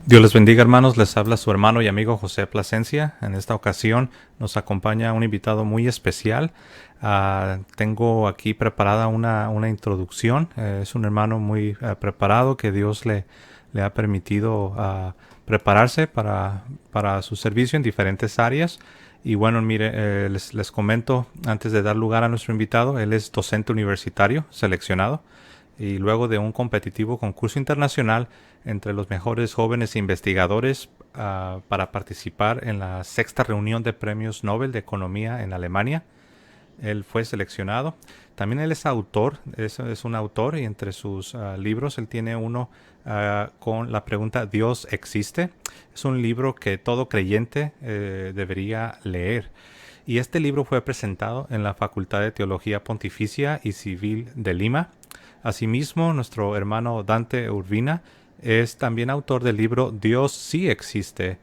Dios les bendiga, hermanos. Les habla su hermano y amigo José Plasencia. En esta ocasión nos acompaña un invitado muy especial. Tengo aquí preparada una introducción. Es un hermano muy preparado que Dios le ha permitido prepararse para su servicio en diferentes áreas. Y bueno, mire, les comento antes de dar lugar a nuestro invitado. Él es docente universitario seleccionado y luego de un competitivo concurso internacional entre los mejores jóvenes investigadores para participar en la sexta reunión de premios Nobel de Economía en Alemania. Él fue seleccionado. También él es autor, es un autor y entre sus libros él tiene uno con la pregunta ¿Dios existe? Es un libro que todo creyente debería leer. Y este libro fue presentado en la Facultad de Teología Pontificia y Civil de Lima. Asimismo, nuestro hermano Dante Urbina es también autor del libro Dios sí existe.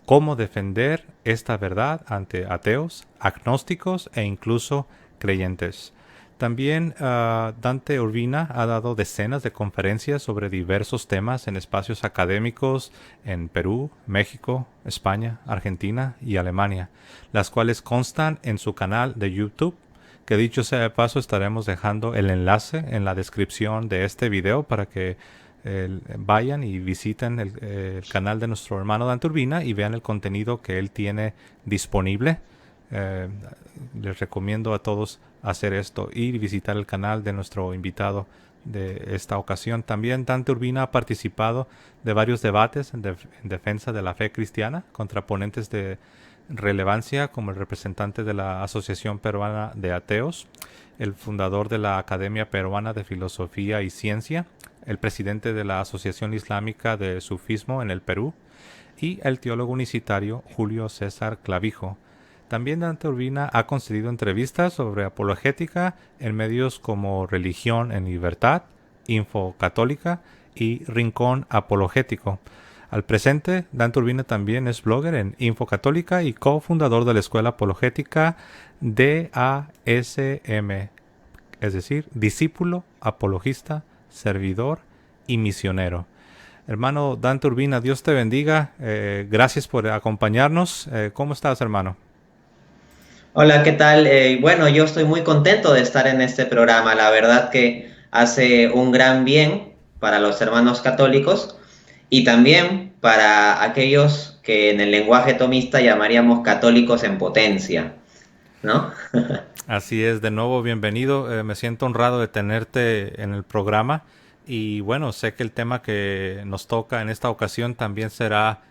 Cómo defender esta verdad ante ateos, agnósticos e incluso creyentes. También Dante Urbina ha dado decenas de conferencias sobre diversos temas en espacios académicos en Perú, México, España, Argentina y Alemania, las cuales constan en su canal de YouTube, que dicho sea de paso estaremos dejando el enlace en la descripción de este video para que vayan y visiten el canal de nuestro hermano Dante Urbina y vean el contenido que él tiene disponible. Eh, Les recomiendo a todos hacer esto y visitar el canal de nuestro invitado de esta ocasión. También Dante Urbina ha participado de varios debates en defensa de la fe cristiana contra ponentes de relevancia como el representante de la Asociación Peruana de Ateos, el fundador de la Academia Peruana de Filosofía y Ciencia, el presidente de la Asociación Islámica de Sufismo en el Perú y el teólogo unicitario Julio César Clavijo. También Dante Urbina ha concedido entrevistas sobre apologética en medios como Religión en Libertad, Info Católica y Rincón Apologético. Al presente, Dante Urbina también es blogger en Info Católica y cofundador de la Escuela Apologética DASM, es decir, discípulo, apologista, servidor y misionero. Hermano Dante Urbina, Dios te bendiga. Gracias por acompañarnos. ¿Cómo estás, hermano? Hola, ¿qué tal? Bueno, yo estoy muy contento de estar en este programa. La verdad que hace un gran bien para los hermanos católicos y también para aquellos que en el lenguaje tomista llamaríamos católicos en potencia, ¿no? Así es, de nuevo, bienvenido. Me siento honrado de tenerte en el programa. Y bueno, sé que el tema que nos toca en esta ocasión también será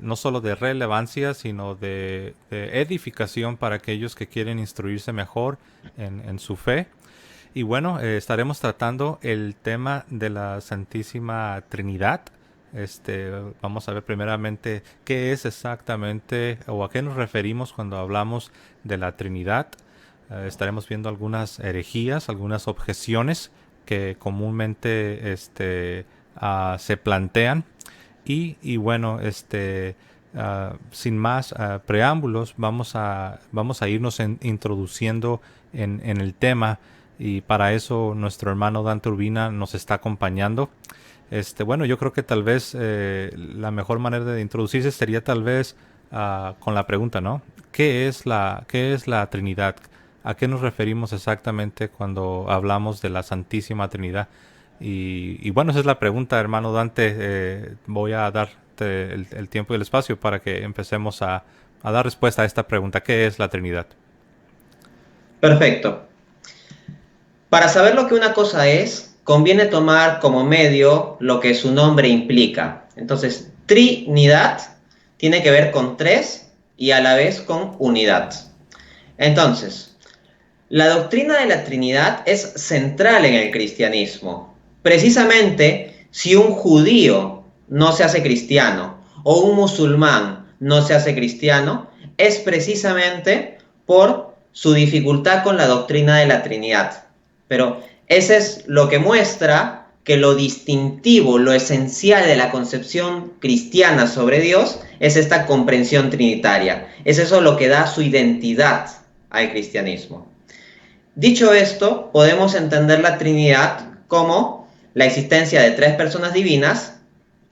no solo de relevancia, sino de edificación para aquellos que quieren instruirse mejor en su fe. Y bueno, estaremos tratando el tema de la Santísima Trinidad. Vamos a ver primeramente qué es exactamente o a qué nos referimos cuando hablamos de la Trinidad. Estaremos viendo algunas herejías, algunas objeciones que comúnmente se plantean. Y bueno, sin más preámbulos, vamos a irnos introduciendo en el tema. Y para eso nuestro hermano Dante Urbina nos está acompañando. Bueno, yo creo que tal vez la mejor manera de introducirse sería tal vez con la pregunta, ¿no? Qué es la Trinidad? ¿A qué nos referimos exactamente cuando hablamos de la Santísima Trinidad? Y bueno, esa es la pregunta, hermano Dante. Voy a darte el tiempo y el espacio para que empecemos a dar respuesta a esta pregunta. ¿Qué es la Trinidad? Perfecto. Para saber lo que una cosa es, conviene tomar como medio lo que su nombre implica. Entonces, Trinidad tiene que ver con tres y a la vez con unidad. Entonces, la doctrina de la Trinidad es central en el cristianismo. Precisamente, si un judío no se hace cristiano o un musulmán no se hace cristiano, es precisamente por su dificultad con la doctrina de la Trinidad. Pero eso es lo que muestra que lo distintivo, lo esencial de la concepción cristiana sobre Dios es esta comprensión trinitaria. Es eso lo que da su identidad al cristianismo. Dicho esto, podemos entender la Trinidad como la existencia de tres personas divinas,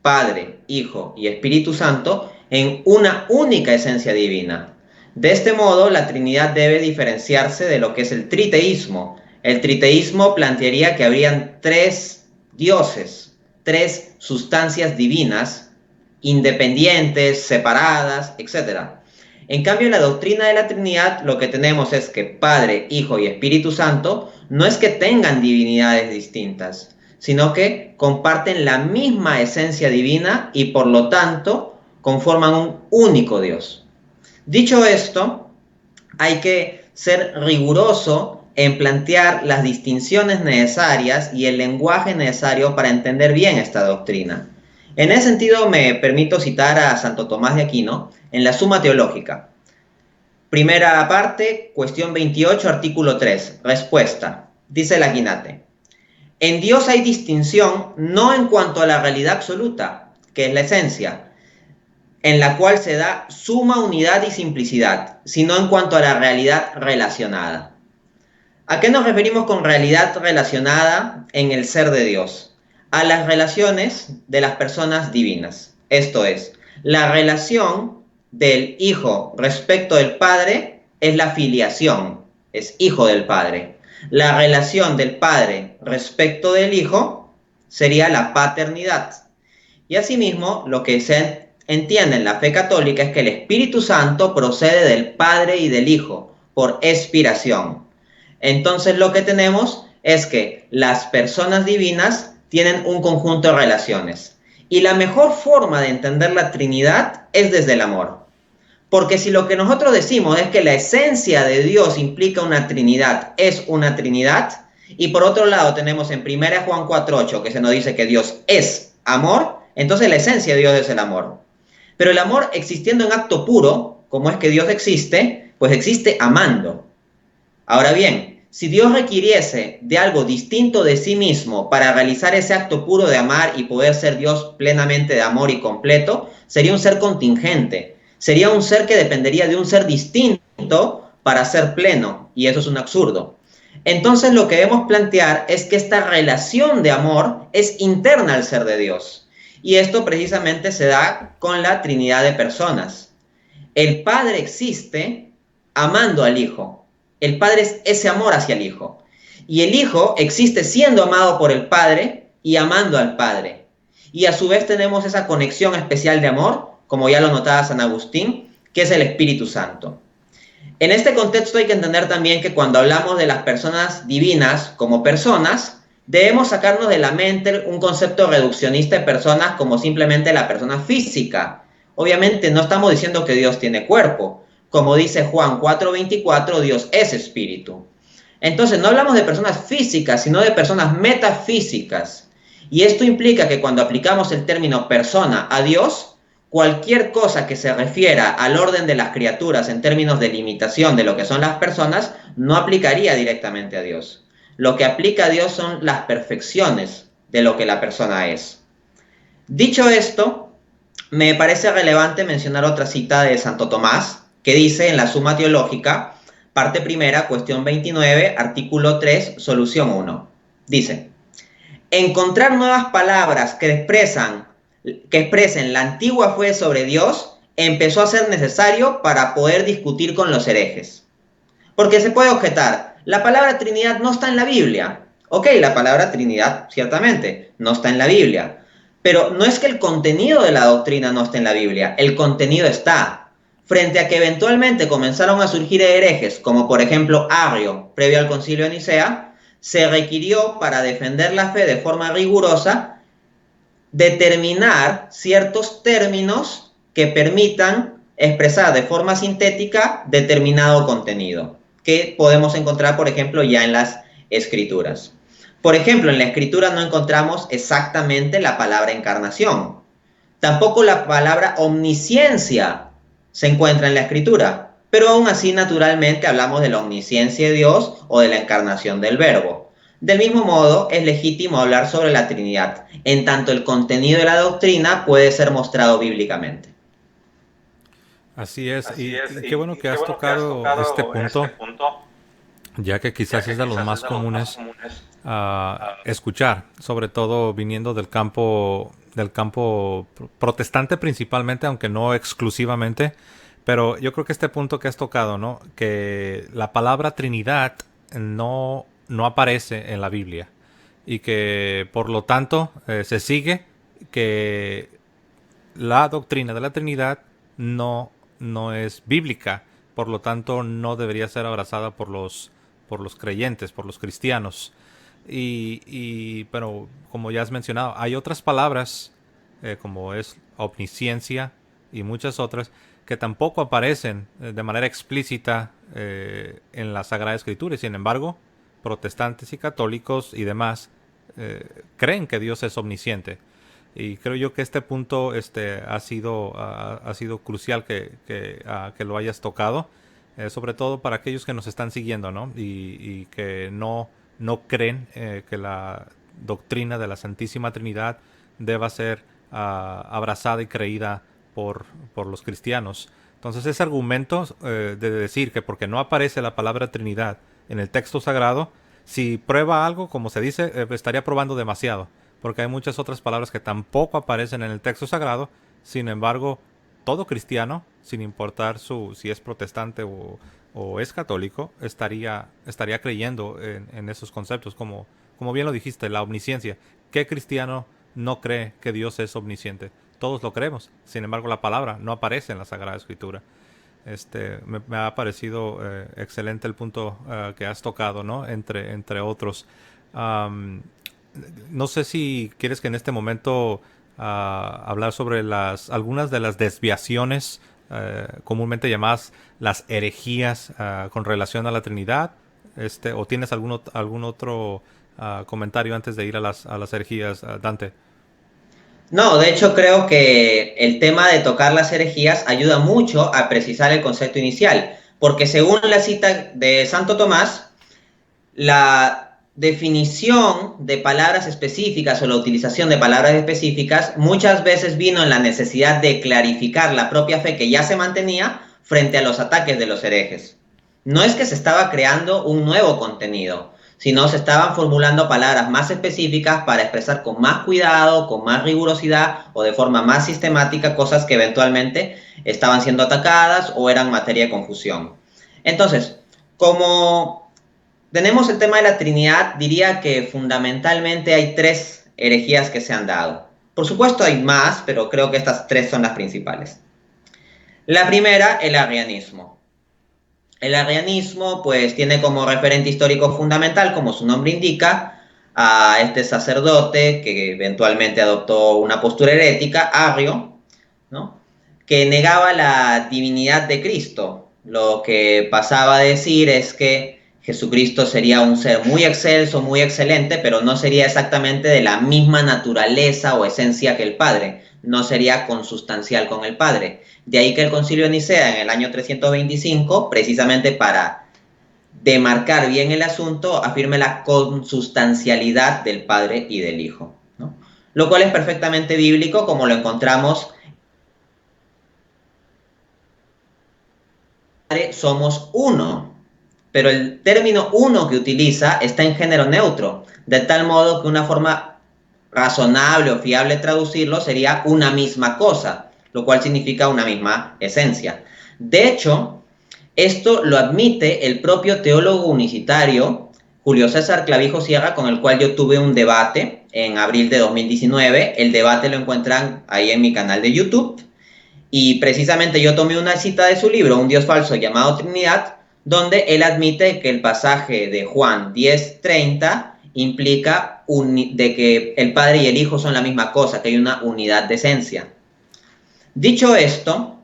Padre, Hijo y Espíritu Santo en una única esencia divina. De este modo, la Trinidad debe diferenciarse de lo que es el triteísmo. El triteísmo plantearía que habrían tres dioses, tres sustancias divinas, independientes, separadas, etc. En cambio, en la doctrina de la Trinidad lo que tenemos es que Padre, Hijo y Espíritu Santo no es que tengan divinidades distintas, sino que comparten la misma esencia divina y por lo tanto conforman un único Dios. Dicho esto, hay que ser riguroso en plantear las distinciones necesarias y el lenguaje necesario para entender bien esta doctrina. En ese sentido, me permito citar a Santo Tomás de Aquino en la Suma Teológica. Primera parte, cuestión 28, artículo 3. Respuesta. Dice el Aquinate: en Dios hay distinción no en cuanto a la realidad absoluta, que es la esencia, en la cual se da suma unidad y simplicidad, sino en cuanto a la realidad relacionada. ¿A qué nos referimos con realidad relacionada en el ser de Dios? A las relaciones de las personas divinas. Esto es, la relación del Hijo respecto del Padre es la filiación, es hijo del Padre. La relación del Padre respecto del Hijo sería la paternidad. Y asimismo, lo que se entiende en la fe católica es que el Espíritu Santo procede del Padre y del Hijo por expiración. Entonces lo que tenemos es que las personas divinas tienen un conjunto de relaciones. Y la mejor forma de entender la Trinidad es desde el amor. Porque si lo que nosotros decimos es que la esencia de Dios implica una Trinidad, es una Trinidad, y por otro lado tenemos en 1 Juan 4:8 que se nos dice que Dios es amor, entonces la esencia de Dios es el amor. Pero el amor existiendo en acto puro, como es que Dios existe, pues existe amando. Ahora bien, si Dios requiriese de algo distinto de sí mismo para realizar ese acto puro de amar y poder ser Dios plenamente de amor y completo, sería un ser contingente. Sería un ser que dependería de un ser distinto para ser pleno, y eso es un absurdo. Entonces lo que debemos plantear es que esta relación de amor es interna al ser de Dios. Y esto precisamente se da con la Trinidad de personas. El Padre existe amando al Hijo. El Padre es ese amor hacia el Hijo. Y el Hijo existe siendo amado por el Padre y amando al Padre. Y a su vez tenemos esa conexión especial de amor, como ya lo notaba San Agustín, que es el Espíritu Santo. En este contexto hay que entender también que cuando hablamos de las personas divinas como personas, debemos sacarnos de la mente un concepto reduccionista de personas como simplemente la persona física. Obviamente no estamos diciendo que Dios tiene cuerpo. Como dice Juan 4:24, Dios es espíritu. Entonces no hablamos de personas físicas, sino de personas metafísicas. Y esto implica que cuando aplicamos el término persona a Dios, cualquier cosa que se refiera al orden de las criaturas en términos de limitación de lo que son las personas, no aplicaría directamente a Dios. Lo que aplica a Dios son las perfecciones de lo que la persona es. Dicho esto, me parece relevante mencionar otra cita de Santo Tomás, que dice en la Suma Teológica, parte primera, cuestión 29, artículo 3, solución 1. Dice: encontrar nuevas palabras que expresen la antigua fe sobre Dios empezó a ser necesario para poder discutir con los herejes. Porque se puede objetar, la palabra Trinidad no está en la Biblia. Ok, la palabra Trinidad ciertamente no está en la Biblia, pero no es que el contenido de la doctrina no esté en la Biblia, el contenido está. Frente a que eventualmente comenzaron a surgir herejes, como por ejemplo Arrio, previo al Concilio de Nicea, se requirió para defender la fe de forma rigurosa determinar ciertos términos que permitan expresar de forma sintética determinado contenido, que podemos encontrar, por ejemplo, ya en las Escrituras. Por ejemplo, en la Escritura no encontramos exactamente la palabra encarnación. Tampoco la palabra omnisciencia se encuentra en la Escritura, pero aún así naturalmente hablamos de la omnisciencia de Dios o de la encarnación del Verbo. Del mismo modo, es legítimo hablar sobre la Trinidad, en tanto el contenido de la doctrina puede ser mostrado bíblicamente. Así es, y qué bueno que has tocado este punto, ya que quizás es de los más comunes escuchar, sobre todo viniendo del campo del campo protestante principalmente, aunque no exclusivamente. Pero yo creo que este punto que has tocado, ¿no? Que la palabra Trinidad no aparece en la Biblia. Y que por lo tanto se sigue que la doctrina de la Trinidad no es bíblica. Por lo tanto, no debería ser abrazada por los creyentes, por los cristianos. Pero como ya has mencionado, hay otras palabras como es omnisciencia y muchas otras que tampoco aparecen de manera explícita en la Sagrada Escritura. Y sin embargo, protestantes y católicos y demás creen que Dios es omnisciente. Y creo yo que este punto ha sido crucial que lo hayas tocado, sobre todo para aquellos que nos están siguiendo, ¿no? Y que no creen que la doctrina de la Santísima Trinidad deba ser abrazada y creída por los cristianos. Entonces ese argumento de decir que porque no aparece la palabra Trinidad en el texto sagrado, si prueba algo, como se dice, estaría probando demasiado, porque hay muchas otras palabras que tampoco aparecen en el texto sagrado. Sin embargo, todo cristiano, sin importar si es protestante o es católico, estaría creyendo en esos conceptos, como bien lo dijiste, la omnisciencia. ¿Qué cristiano no cree que Dios es omnisciente? Todos lo creemos. Sin embargo, la palabra no aparece en la Sagrada Escritura. Me ha parecido excelente el punto que has tocado, ¿no? Entre otros. No sé si quieres que en este momento hablar sobre algunas de las desviaciones comúnmente llamadas las herejías con relación a la Trinidad, o tienes algún otro comentario antes de ir a las herejías, Dante. No, de hecho creo que el tema de tocar las herejías ayuda mucho a precisar el concepto inicial, porque según la cita de Santo Tomás, la definición de palabras específicas o la utilización de palabras específicas muchas veces vino en la necesidad de clarificar la propia fe que ya se mantenía frente a los ataques de los herejes. No es que se estaba creando un nuevo contenido, sino se estaban formulando palabras más específicas para expresar con más cuidado, con más rigurosidad o de forma más sistemática cosas que eventualmente estaban siendo atacadas o eran materia de confusión. Entonces, como tenemos el tema de la Trinidad, diría que fundamentalmente hay 3 herejías que se han dado. Por supuesto hay más, pero creo que estas 3 son las principales. La primera, el arrianismo. El arrianismo pues tiene como referente histórico fundamental, como su nombre indica, a este sacerdote que eventualmente adoptó una postura herética, Arrio, ¿no? Que negaba la divinidad de Cristo. Lo que pasaba a decir es que Jesucristo sería un ser muy excelso, muy excelente, pero no sería exactamente de la misma naturaleza o esencia que el Padre, no sería consustancial con el Padre. De ahí que el Concilio de Nicea en el año 325, precisamente para demarcar bien el asunto, afirme la consustancialidad del Padre y del Hijo, ¿no? Lo cual es perfectamente bíblico, como lo encontramos. Somos uno, pero el término uno que utiliza está en género neutro, de tal modo que una forma razonable o fiable de traducirlo sería una misma cosa, lo cual significa una misma esencia. De hecho, esto lo admite el propio teólogo unicitario Julio César Clavijo Sierra, con el cual yo tuve un debate en abril de 2019. El debate lo encuentran ahí en mi canal de YouTube. Y precisamente yo tomé una cita de su libro, Un Dios falso llamado Trinidad, donde él admite que el pasaje de Juan 10:30 implica de que el Padre y el Hijo son la misma cosa, que hay una unidad de esencia. Dicho esto,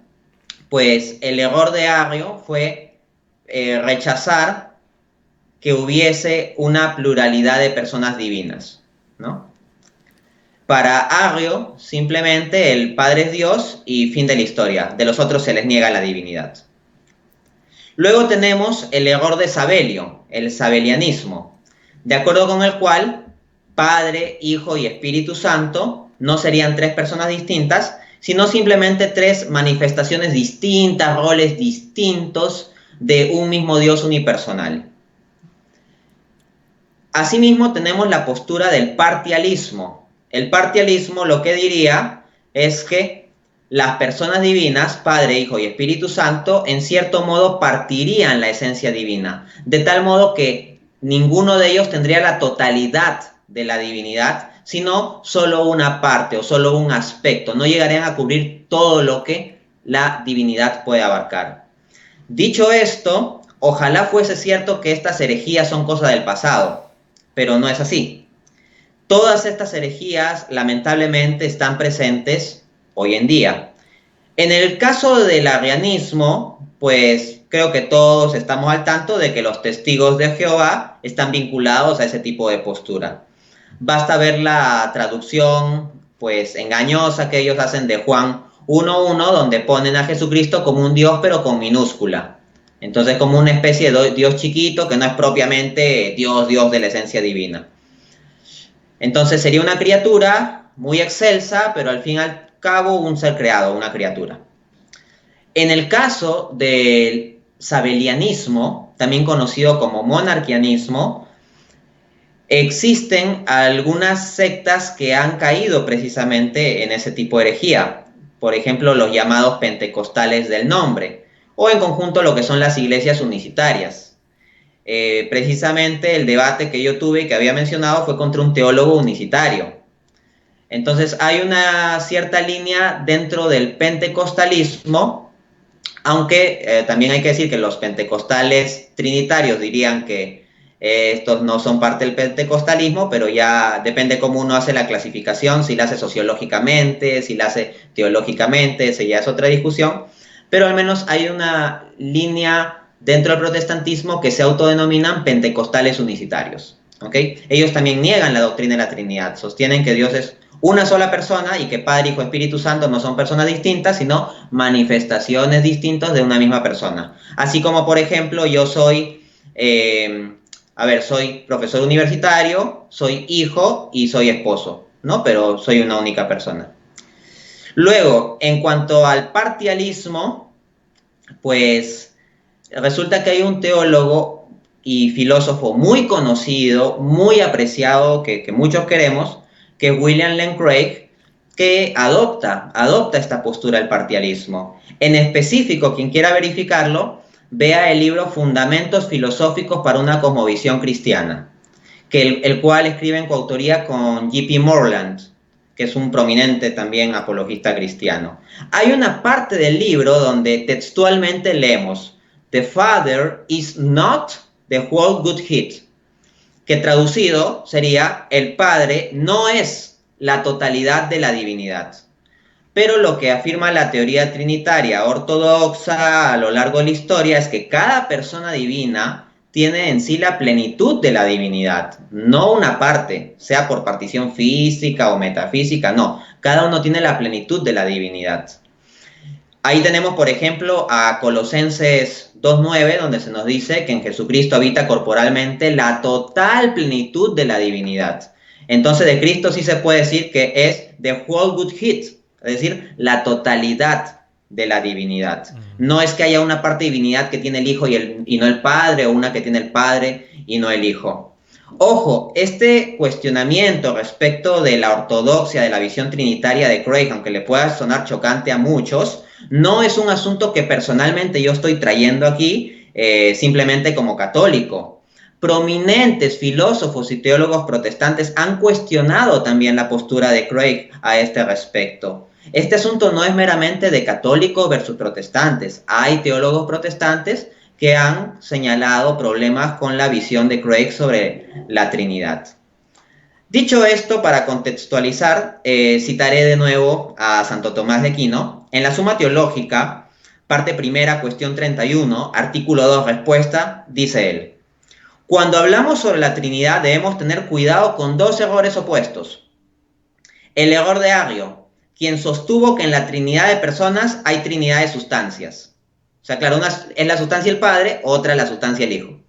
pues el error de Arrio fue rechazar que hubiese una pluralidad de personas divinas, ¿no? Para Arrio, simplemente el Padre es Dios y fin de la historia. De los otros se les niega la divinidad. Luego tenemos el error de Sabelio, el sabelianismo, de acuerdo con el cual Padre, Hijo y Espíritu Santo no serían 3 personas distintas, sino simplemente 3 manifestaciones distintas, roles distintos de un mismo Dios unipersonal. Asimismo, tenemos la postura del parcialismo, El parcialismo lo que diría es que las personas divinas, Padre, Hijo y Espíritu Santo, en cierto modo partirían la esencia divina, de tal modo que ninguno de ellos tendría la totalidad de la divinidad, sino solo una parte o solo un aspecto. No llegarían a cubrir todo lo que la divinidad puede abarcar. Dicho esto, ojalá fuese cierto que estas herejías son cosa del pasado, pero no es así. Todas estas herejías, lamentablemente, están presentes hoy en día. En el caso del arrianismo, pues creo que todos estamos al tanto de que los testigos de Jehová están vinculados a ese tipo de postura. Basta ver la traducción, pues, engañosa que ellos hacen de Juan 1:1, donde ponen a Jesucristo como un Dios, pero con minúscula. Entonces, como una especie de Dios chiquito que no es propiamente Dios de la esencia divina. Entonces sería una criatura muy excelsa, pero al fin y al cabo un ser creado, una criatura. En el caso del sabelianismo, también conocido como monarquianismo, existen algunas sectas que han caído precisamente en ese tipo de herejía. Por ejemplo, los llamados pentecostales del nombre, o en conjunto lo que son las iglesias unicitarias. Precisamente el debate que yo tuve y que había mencionado fue contra un teólogo unicitario. Entonces hay una cierta línea dentro del pentecostalismo, aunque también hay que decir que los pentecostales trinitarios dirían que estos no son parte del pentecostalismo, pero ya depende cómo uno hace la clasificación, si la hace sociológicamente, si la hace teológicamente, esa ya es otra discusión, pero al menos hay una línea dentro del protestantismo que se autodenominan pentecostales unicitarios. ¿Okay? Ellos también niegan la doctrina de la Trinidad, sostienen que Dios es una sola persona y que Padre, Hijo, Espíritu Santo no son personas distintas, sino manifestaciones distintas de una misma persona. Así como, por ejemplo, yo soy, soy profesor universitario, soy hijo y soy esposo, ¿no? Pero soy una única persona. Luego, en cuanto al parcialismo, pues resulta que hay un teólogo y filósofo muy conocido, muy apreciado, que muchos queremos, que es William Lane Craig, que adopta esta postura del parcialismo. En específico, quien quiera verificarlo, vea el libro Fundamentos Filosóficos para una Cosmovisión Cristiana, el cual escribe en coautoría con J.P. Moreland, que es un prominente también apologista cristiano. Hay una parte del libro donde textualmente leemos: "The Father is not the whole Godhead", que traducido sería: el Padre no es la totalidad de la divinidad. Pero lo que afirma la teoría trinitaria ortodoxa a lo largo de la historia es que cada persona divina tiene en sí la plenitud de la divinidad, no una parte, sea por partición física o metafísica, no. Cada uno tiene la plenitud de la divinidad. Ahí tenemos, por ejemplo, a Colosenses 2:9, donde se nos dice que en Jesucristo habita corporalmente la total plenitud de la divinidad. Entonces, de Cristo sí se puede decir que es the whole Godhead, es decir, la totalidad de la divinidad. No es que haya una parte de divinidad que tiene el Hijo y no el Padre, o una que tiene el Padre y no el Hijo. Ojo, este cuestionamiento respecto de la ortodoxia, de la visión trinitaria de Craig, aunque le pueda sonar chocante a muchos, no es un asunto que personalmente yo estoy trayendo aquí simplemente como católico. Prominentes filósofos y teólogos protestantes han cuestionado también la postura de Craig a este respecto. Este asunto no es meramente de católicos versus protestantes. Hay teólogos protestantes que han señalado problemas con la visión de Craig sobre la Trinidad. Dicho esto, para contextualizar, citaré de nuevo a Santo Tomás de Aquino. En la Suma Teológica, parte primera, cuestión 31, artículo 2, respuesta, dice él: cuando hablamos sobre la Trinidad debemos tener cuidado con dos errores opuestos. El error de Arrio, quien sostuvo que en la Trinidad de personas hay Trinidad de sustancias. O sea, claro, una es la sustancia el Padre, otra es la sustancia el Hijo.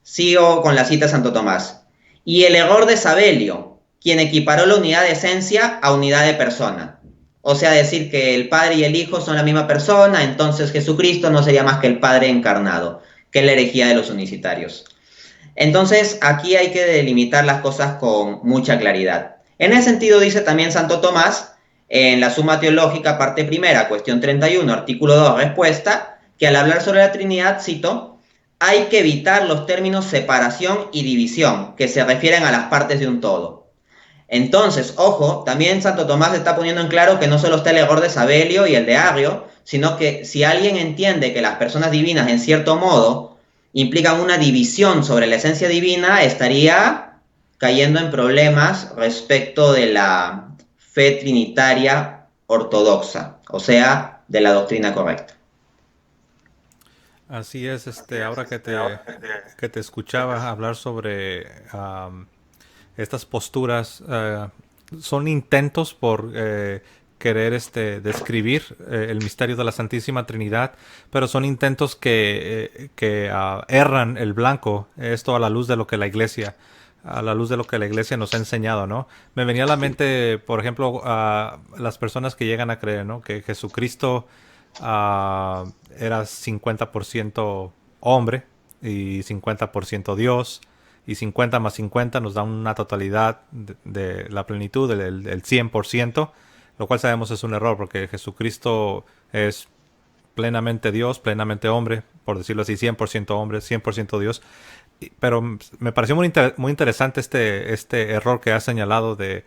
Sigo con la cita de Santo Tomás. Y el error de Sabelio, quien equiparó la unidad de esencia a unidad de persona. O sea, decir que el Padre y el Hijo son la misma persona, entonces Jesucristo no sería más que el Padre encarnado, que es la herejía de los unicitarios. Entonces, aquí hay que delimitar las cosas con mucha claridad. En ese sentido dice también Santo Tomás, en la Suma Teológica, parte primera, cuestión 31, artículo 2, respuesta, que al hablar sobre la Trinidad, cito, hay que evitar los términos separación y división, que se refieren a las partes de un todo. Entonces, ojo, también Santo Tomás está poniendo en claro que no solo está el error de Sabelio y el de Arrio, sino que si alguien entiende que las personas divinas, en cierto modo, implican una división sobre la esencia divina, estaría cayendo en problemas respecto de la fe trinitaria ortodoxa, o sea, de la doctrina correcta. Así es, ahora que te escuchaba hablar sobre estas posturas, son intentos por querer describir el misterio de la Santísima Trinidad, pero son intentos que erran el blanco, esto a la luz de lo que la Iglesia nos ha enseñado, ¿no? Me venía a la mente, por ejemplo, a las personas que llegan a creer, ¿no? Que Jesucristo era 50% hombre y 50% Dios, y 50 más 50 nos da una totalidad de la plenitud, del 100%, lo cual sabemos es un error, porque Jesucristo es plenamente Dios, plenamente hombre, por decirlo así, 100% hombre, 100% Dios. Pero me pareció muy interesante este error que ha señalado de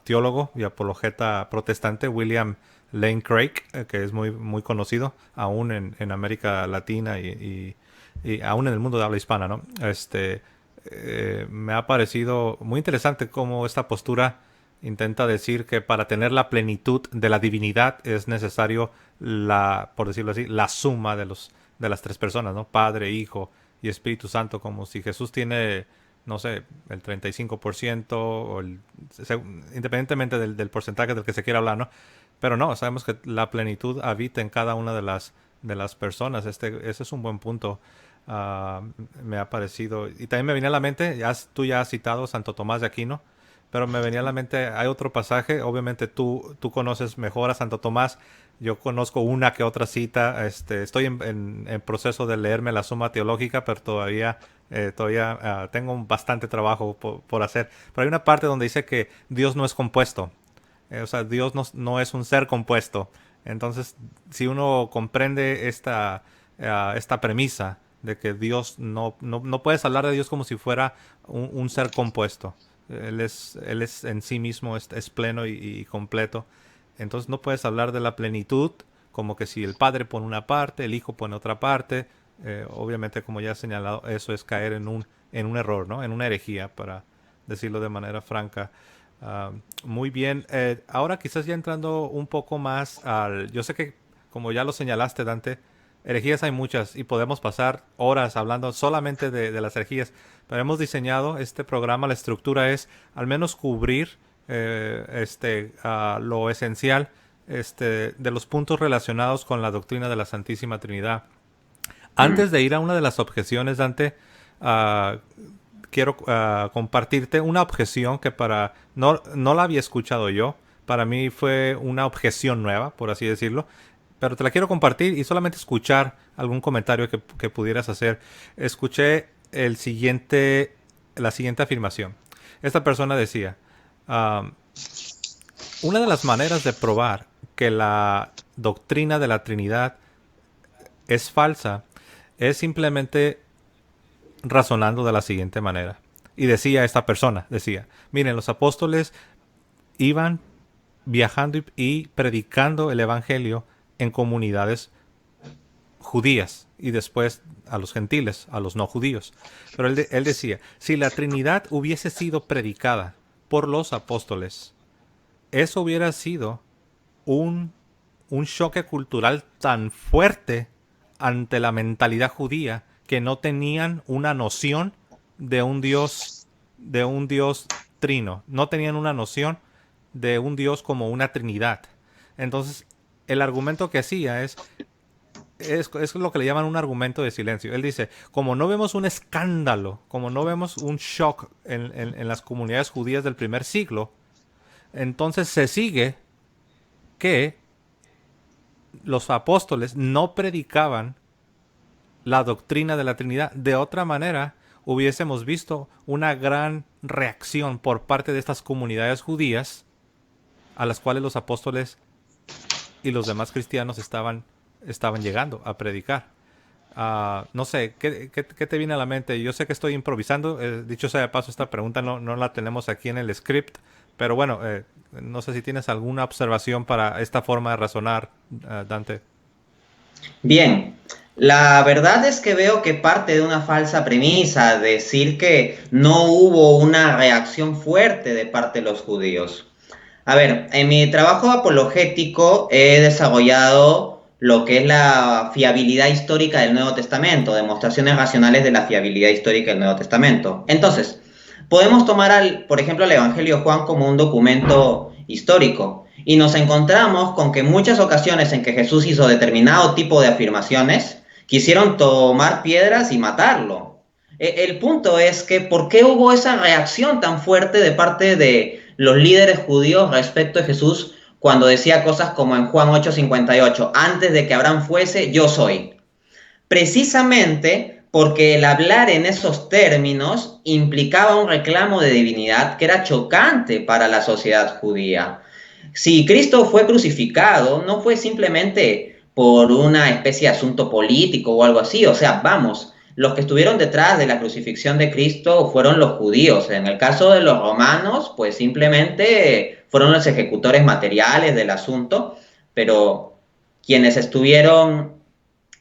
teólogo y apologeta protestante, William Lane Craig, que es muy conocido aún en América Latina y aún en el mundo de habla hispana, ¿no? Me ha parecido muy interesante cómo esta postura intenta decir que para tener la plenitud de la divinidad es necesario por decirlo así, la suma de las tres personas, ¿no? Padre, Hijo y Espíritu Santo, como si Jesús tiene, no sé, el 35% independientemente del porcentaje del que se quiera hablar, ¿no? Pero no, sabemos que la plenitud habita en cada una de las personas. Ese es un buen punto. Me ha parecido. Y también me venía a la mente, tú ya has citado Santo Tomás de Aquino, pero me venía a la mente, hay otro pasaje, obviamente tú conoces mejor a Santo Tomás, yo conozco una que otra cita, estoy en proceso de leerme la Suma Teológica, pero todavía tengo bastante trabajo por hacer. Pero hay una parte donde dice que Dios no es compuesto, o sea, Dios no es un ser compuesto. Entonces, si uno comprende esta premisa de que Dios no puedes hablar de Dios como si fuera un ser compuesto. Él es en sí mismo, es pleno y completo. Entonces no puedes hablar de la plenitud como que si el Padre pone una parte, el Hijo pone otra parte. Obviamente, como ya he señalado, eso es caer en un error, ¿no? En una herejía, para decirlo de manera franca. Muy bien. Ahora quizás ya entrando un poco más al... Yo sé que, como ya lo señalaste, Dante, herejías hay muchas y podemos pasar horas hablando solamente de las herejías, pero hemos diseñado este programa, la estructura es al menos cubrir lo esencial de los puntos relacionados con la doctrina de la Santísima Trinidad. Antes de ir a una de las objeciones, Dante, uh, quiero compartirte una objeción que no la había escuchado yo. Para mí fue una objeción nueva, por así decirlo. Pero te la quiero compartir y solamente escuchar algún comentario que pudieras hacer. Escuché la siguiente afirmación. Esta persona decía, una de las maneras de probar que la doctrina de la Trinidad es falsa es simplemente razonando de la siguiente manera. Y decía esta persona, miren, los apóstoles iban viajando y predicando el evangelio en comunidades judías y después a los gentiles, a los no judíos. Pero él decía, si la Trinidad hubiese sido predicada por los apóstoles, eso hubiera sido un choque cultural tan fuerte ante la mentalidad judía que no tenían una noción de un Dios trino, no tenían una noción de un Dios como una Trinidad. Entonces, el argumento que hacía es lo que le llaman un argumento de silencio. Él dice, como no vemos un escándalo, como no vemos un shock en las comunidades judías del primer siglo, entonces se sigue que los apóstoles no predicaban la doctrina de la Trinidad. De otra manera, hubiésemos visto una gran reacción por parte de estas comunidades judías a las cuales los apóstoles y los demás cristianos estaban llegando a predicar. No sé, ¿qué te viene a la mente? Yo sé que estoy improvisando. Dicho sea de paso, esta pregunta no la tenemos aquí en el script. Pero bueno, no sé si tienes alguna observación para esta forma de razonar, Dante. Bien, la verdad es que veo que parte de una falsa premisa, decir que no hubo una reacción fuerte de parte de los judíos. A ver, en mi trabajo apologético he desarrollado lo que es la fiabilidad histórica del Nuevo Testamento, demostraciones racionales de la fiabilidad histórica del Nuevo Testamento. Entonces, podemos tomar, por ejemplo, el Evangelio de Juan como un documento histórico y nos encontramos con que en muchas ocasiones en que Jesús hizo determinado tipo de afirmaciones, quisieron tomar piedras y matarlo. El punto es que ¿por qué hubo esa reacción tan fuerte de parte de los líderes judíos respecto de Jesús cuando decía cosas como en Juan 8:58, antes de que Abraham fuese, yo soy? Precisamente porque el hablar en esos términos implicaba un reclamo de divinidad que era chocante para la sociedad judía. Si Cristo fue crucificado, no fue simplemente por una especie de asunto político o algo así, o sea, vamos, los que estuvieron detrás de la crucifixión de Cristo fueron los judíos. En el caso de los romanos, pues simplemente fueron los ejecutores materiales del asunto, pero quienes estuvieron,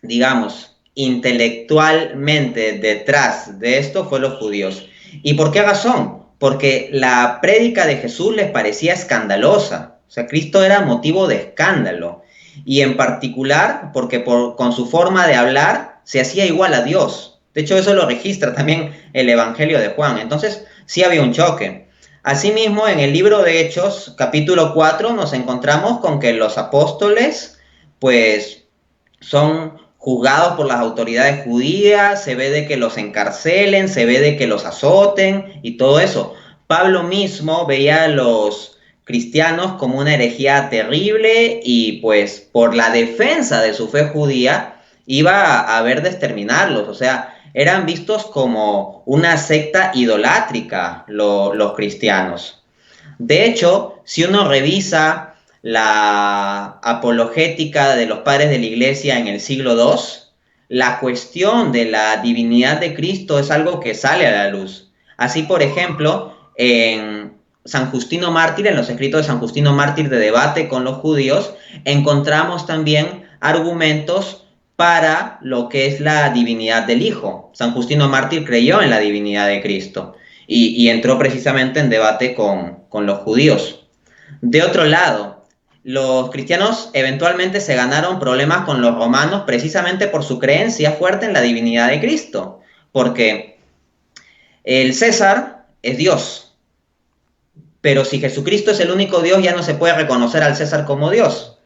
digamos, intelectualmente detrás de esto fueron los judíos. ¿Y por qué razón? Porque la prédica de Jesús les parecía escandalosa. O sea, Cristo era motivo de escándalo. Y en particular porque con su forma de hablar se hacía igual a Dios. De hecho, eso lo registra también el Evangelio de Juan. Entonces, sí había un choque. Asimismo, en el libro de Hechos, capítulo 4, nos encontramos con que los apóstoles, pues, son juzgados por las autoridades judías, se ve de que los encarcelen, se ve de que los azoten y todo eso. Pablo mismo veía a los cristianos como una herejía terrible y pues por la defensa de su fe judía iba a haber de exterminarlos, o sea, eran vistos como una secta idolátrica los cristianos. De hecho, si uno revisa la apologética de los padres de la iglesia en el siglo II, la cuestión de la divinidad de Cristo es algo que sale a la luz. Así, por ejemplo, en San Justino Mártir, en los escritos de San Justino Mártir de debate con los judíos, encontramos también argumentos para lo que es la divinidad del Hijo. San Justino Mártir creyó en la divinidad de Cristo y entró precisamente en debate con los judíos. De otro lado, los cristianos eventualmente se ganaron problemas con los romanos precisamente por su creencia fuerte en la divinidad de Cristo, porque el César es Dios, pero si Jesucristo es el único Dios, ya no se puede reconocer al César como Dios.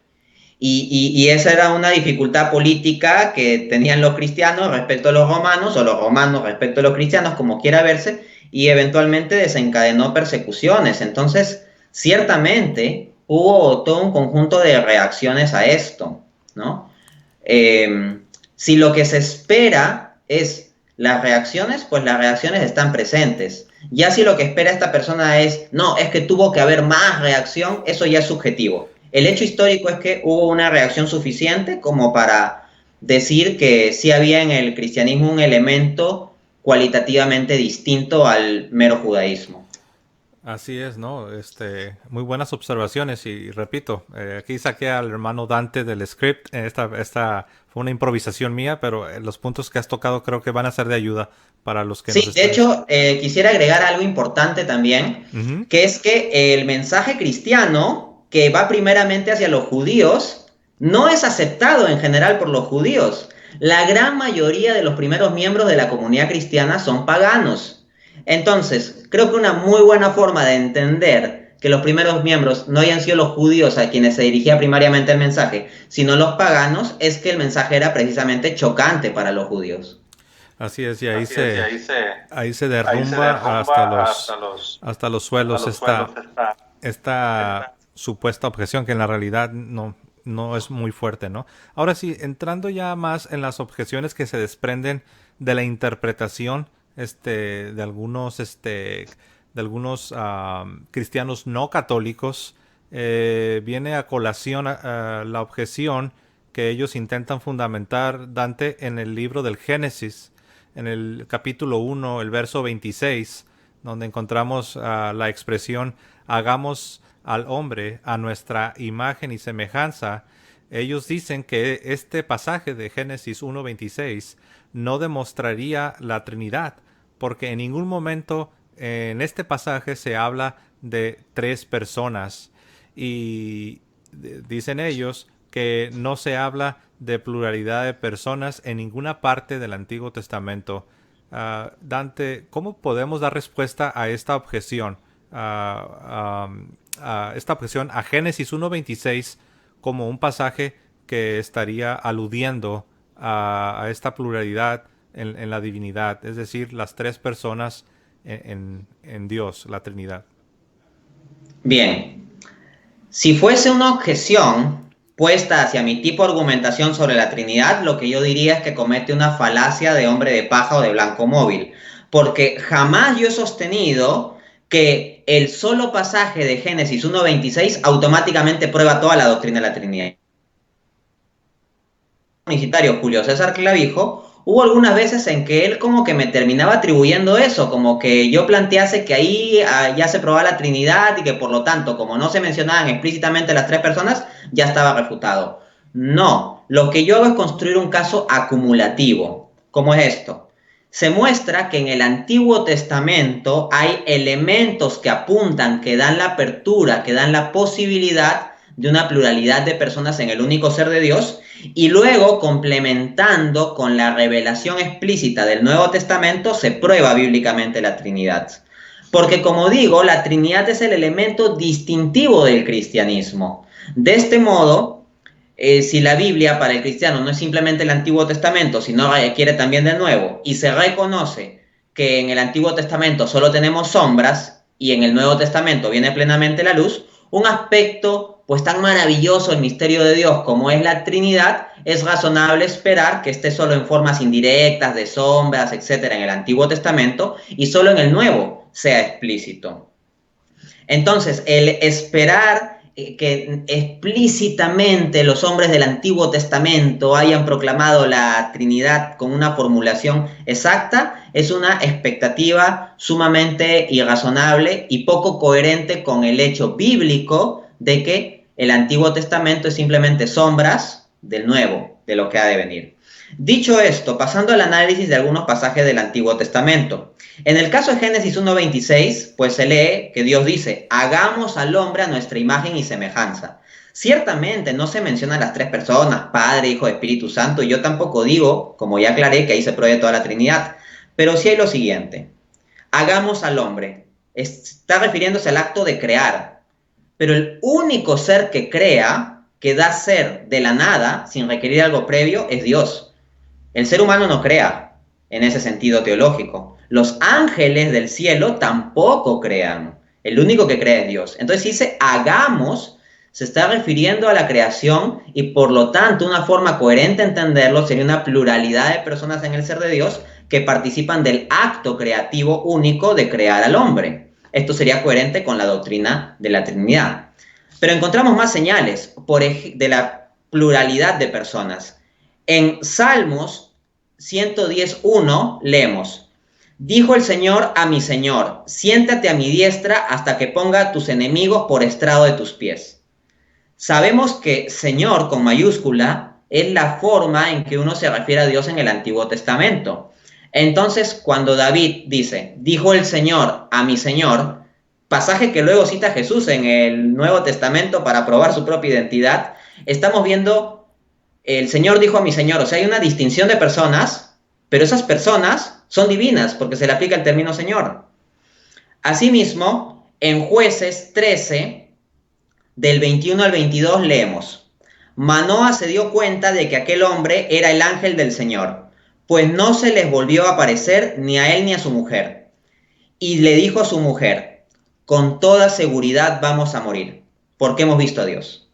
Y esa era una dificultad política que tenían los cristianos respecto a los romanos, o los romanos respecto a los cristianos, como quiera verse, y eventualmente desencadenó persecuciones. Entonces, ciertamente hubo todo un conjunto de reacciones a esto, ¿no? Si lo que se espera es las reacciones, pues las reacciones están presentes. Ya si lo que espera esta persona es, no, es que tuvo que haber más reacción, eso ya es subjetivo. El hecho histórico es que hubo una reacción suficiente como para decir que sí había en el cristianismo un elemento cualitativamente distinto al mero judaísmo. Así es, ¿no? Muy buenas observaciones y repito, aquí saqué al hermano Dante del script. Esta fue una improvisación mía, pero los puntos que has tocado creo que van a ser de ayuda para los que nos Sí, de están... hecho, quisiera agregar algo importante también, Ujú. que es que el mensaje cristiano que va primeramente hacia los judíos no es aceptado en general por los judíos. La gran mayoría de los primeros miembros de la comunidad cristiana son paganos. Entonces, creo que una muy buena forma de entender que los primeros miembros no hayan sido los judíos a quienes se dirigía primariamente el mensaje, sino los paganos, es que el mensaje era precisamente chocante para los judíos. Así es, y ahí se ahí se derrumba derrumba hasta los hasta suelos los suelos esta supuesta objeción que en la realidad no es muy fuerte, ¿no? Ahora sí, entrando ya más en las objeciones que se desprenden de la interpretación de algunos de algunos cristianos no católicos, viene a colación la objeción que ellos intentan fundamentar, Dante, en el libro del Génesis, en el capítulo 1, el verso 26, donde encontramos la expresión hagamos al hombre a nuestra imagen y semejanza. Ellos dicen que este pasaje de Génesis 1:26 no demostraría la Trinidad, porque en ningún momento en este pasaje se habla de tres personas, y dicen ellos que no se habla de pluralidad de personas en ninguna parte del Antiguo Testamento. Dante, ¿cómo podemos dar respuesta a esta objeción? Esta objeción a Génesis 1:26 como un pasaje que estaría aludiendo a esta pluralidad en la divinidad, es decir, las tres personas en Dios, la Trinidad. Bien, si fuese una objeción puesta hacia mi tipo de argumentación sobre la Trinidad, lo que yo diría es que comete una falacia de hombre de paja o de blanco móvil, porque jamás yo he sostenido que el solo pasaje de Génesis 1:26 automáticamente prueba toda la doctrina de la Trinidad. El universitario Julio César Clavijo, hubo algunas veces en que él como que me terminaba atribuyendo eso, como que yo plantease que ahí ya se probaba la Trinidad y que por lo tanto, como no se mencionaban explícitamente las tres personas, ya estaba refutado. No, lo que yo hago es construir un caso acumulativo. ¿Cómo es esto? Se muestra que en el Antiguo Testamento hay elementos que apuntan, que dan la apertura, que dan la posibilidad de una pluralidad de personas en el único ser de Dios, y luego complementando con la revelación explícita del Nuevo Testamento se prueba bíblicamente la Trinidad. Porque como digo, la Trinidad es el elemento distintivo del cristianismo. De este modo, si la Biblia para el cristiano no es simplemente el Antiguo Testamento, sino requiere también del Nuevo, y se reconoce que en el Antiguo Testamento solo tenemos sombras y en el Nuevo Testamento viene plenamente la luz, un aspecto pues tan maravilloso el misterio de Dios como es la Trinidad, es razonable esperar que esté solo en formas indirectas, de sombras, etcétera, en el Antiguo Testamento, y solo en el Nuevo sea explícito. Entonces, el esperar que explícitamente los hombres del Antiguo Testamento hayan proclamado la Trinidad con una formulación exacta es una expectativa sumamente irrazonable y poco coherente con el hecho bíblico de que el Antiguo Testamento es simplemente sombras del Nuevo, de lo que ha de venir. Dicho esto, pasando al análisis de algunos pasajes del Antiguo Testamento. En el caso de Génesis 1:26, pues se lee que Dios dice, hagamos al hombre a nuestra imagen y semejanza. Ciertamente no se mencionan las tres personas, Padre, Hijo, Espíritu Santo, y yo tampoco digo, como ya aclaré, que ahí se pruebe toda la Trinidad, pero sí hay lo siguiente, hagamos al hombre, está refiriéndose al acto de crear, pero el único ser que crea, que da ser de la nada, sin requerir algo previo, es Dios. El ser humano no crea, en ese sentido teológico. Los ángeles del cielo tampoco crean. El único que crea es Dios. Entonces, si dice hagamos, se está refiriendo a la creación y por lo tanto una forma coherente de entenderlo sería una pluralidad de personas en el ser de Dios que participan del acto creativo único de crear al hombre. Esto sería coherente con la doctrina de la Trinidad. Pero encontramos más señales de la pluralidad de personas. En Salmos 110:1 leemos, dijo el Señor a mi Señor, siéntate a mi diestra hasta que ponga tus enemigos por estrado de tus pies. Sabemos que Señor con mayúscula es la forma en que uno se refiere a Dios en el Antiguo Testamento. Entonces, cuando David dice, dijo el Señor a mi Señor, pasaje que luego cita Jesús en el Nuevo Testamento para probar su propia identidad, estamos viendo, el Señor dijo a mi Señor, o sea, hay una distinción de personas, pero esas personas son divinas porque se le aplica el término Señor. Asimismo, en Jueces 13, del 21 al 22 leemos, Manoa se dio cuenta de que aquel hombre era el ángel del Señor, pues no se les volvió a aparecer ni a él ni a su mujer. Y le dijo a su mujer, con toda seguridad vamos a morir, porque hemos visto a Dios.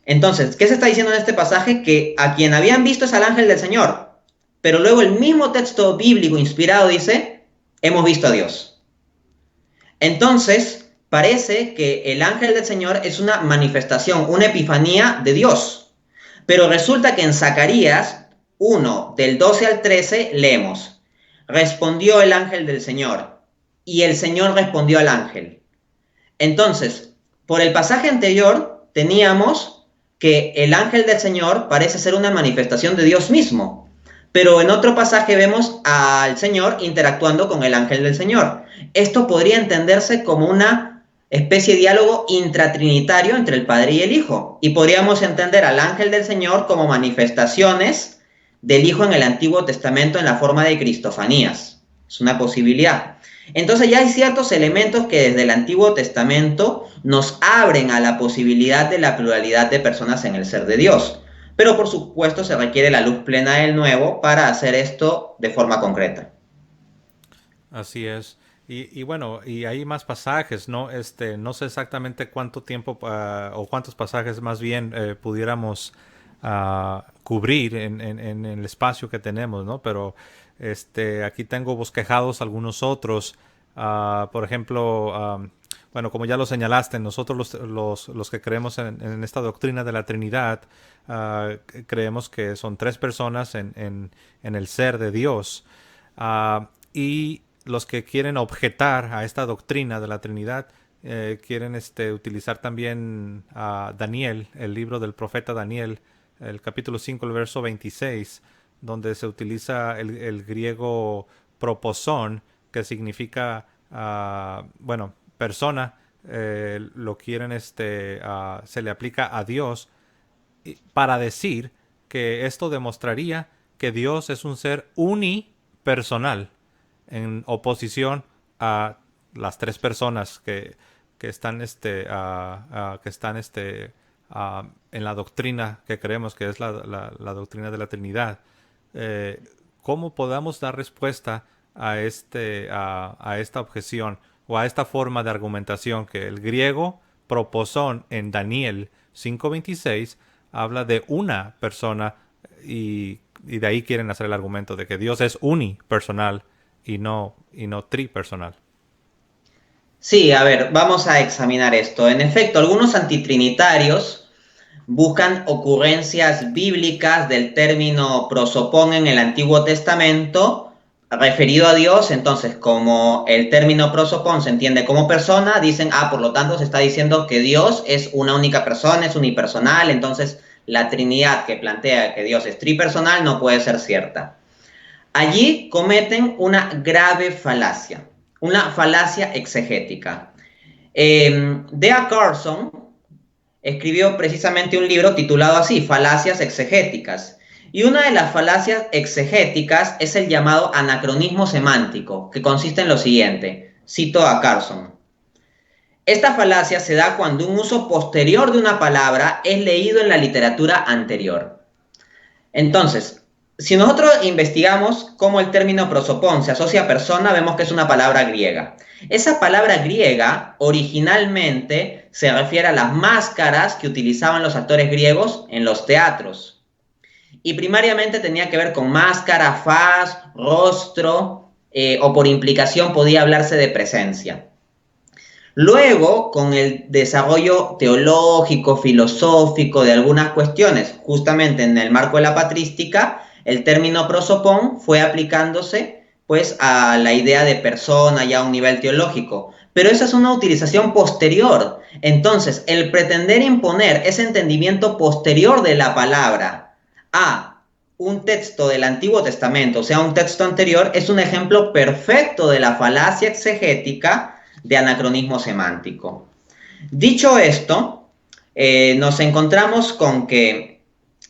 Entonces, ¿qué se está diciendo en este pasaje? Que a quien habían visto es al ángel del Señor, pero luego el mismo texto bíblico inspirado dice, hemos visto a Dios. Entonces, parece que el ángel del Señor es una manifestación, una epifanía de Dios. Pero resulta que en Zacarías 1, del 12 al 13, leemos: respondió el ángel del Señor, y el Señor respondió al ángel. Entonces, por el pasaje anterior, teníamos que el ángel del Señor parece ser una manifestación de Dios mismo. Pero en otro pasaje vemos al Señor interactuando con el ángel del Señor. Esto podría entenderse como una especie de diálogo intratrinitario entre el Padre y el Hijo. Y podríamos entender al ángel del Señor como manifestaciones del Hijo en el Antiguo Testamento en la forma de cristofanías. Es una posibilidad. Entonces ya hay ciertos elementos que desde el Antiguo Testamento nos abren a la posibilidad de la pluralidad de personas en el ser de Dios. Pero por supuesto se requiere la luz plena del Nuevo para hacer esto de forma concreta. Así es. Y bueno, y hay más pasajes, ¿no? No sé exactamente cuánto tiempo o cuántos pasajes más bien pudiéramos cubrir en el espacio que tenemos, ¿no? Pero aquí tengo bosquejados algunos otros. Por ejemplo, bueno, como ya lo señalaste, nosotros los que creemos en esta doctrina de la Trinidad, creemos que son tres personas en el ser de Dios. Y los que quieren objetar a esta doctrina de la Trinidad quieren utilizar también a Daniel, el libro del profeta Daniel, el capítulo 5, el verso 26, donde se utiliza el griego proposón, que significa, bueno, persona, lo quieren, se le aplica a Dios para decir que esto demostraría que Dios es un ser unipersonal, en oposición a las tres personas que están en la doctrina que creemos que es la doctrina de la Trinidad. ¿Cómo podamos dar respuesta a esta objeción o a esta forma de argumentación que el griego proposón en Daniel 5:26 habla de una persona y de ahí quieren hacer el argumento de que Dios es unipersonal y no tripersonal? Sí, a ver, vamos a examinar esto. En efecto, algunos antitrinitarios buscan ocurrencias bíblicas del término prosopón en el Antiguo Testamento referido a Dios. Entonces, como el término prosopón se entiende como persona, dicen, por lo tanto se está diciendo que Dios es una única persona, es unipersonal, entonces la Trinidad que plantea que Dios es tripersonal no puede ser cierta. Allí cometen una grave falacia, una falacia exegética. D.A. Carson escribió precisamente un libro titulado así, Falacias exegéticas. Y una de las falacias exegéticas es el llamado anacronismo semántico, que consiste en lo siguiente. Cito a Carson. Esta falacia se da cuando un uso posterior de una palabra es leído en la literatura anterior. Entonces, si nosotros investigamos cómo el término prosopón se asocia a persona, vemos que es una palabra griega. Esa palabra griega originalmente se refiere a las máscaras que utilizaban los actores griegos en los teatros. Y primariamente tenía que ver con máscara, faz, rostro, o por implicación podía hablarse de presencia. Luego, con el desarrollo teológico, filosófico de algunas cuestiones, justamente en el marco de la patrística, el término prosopón fue aplicándose pues a la idea de persona ya a un nivel teológico. Pero esa es una utilización posterior. Entonces, el pretender imponer ese entendimiento posterior de la palabra a un texto del Antiguo Testamento, o sea, un texto anterior, es un ejemplo perfecto de la falacia exegética de anacronismo semántico. Dicho esto, nos encontramos con que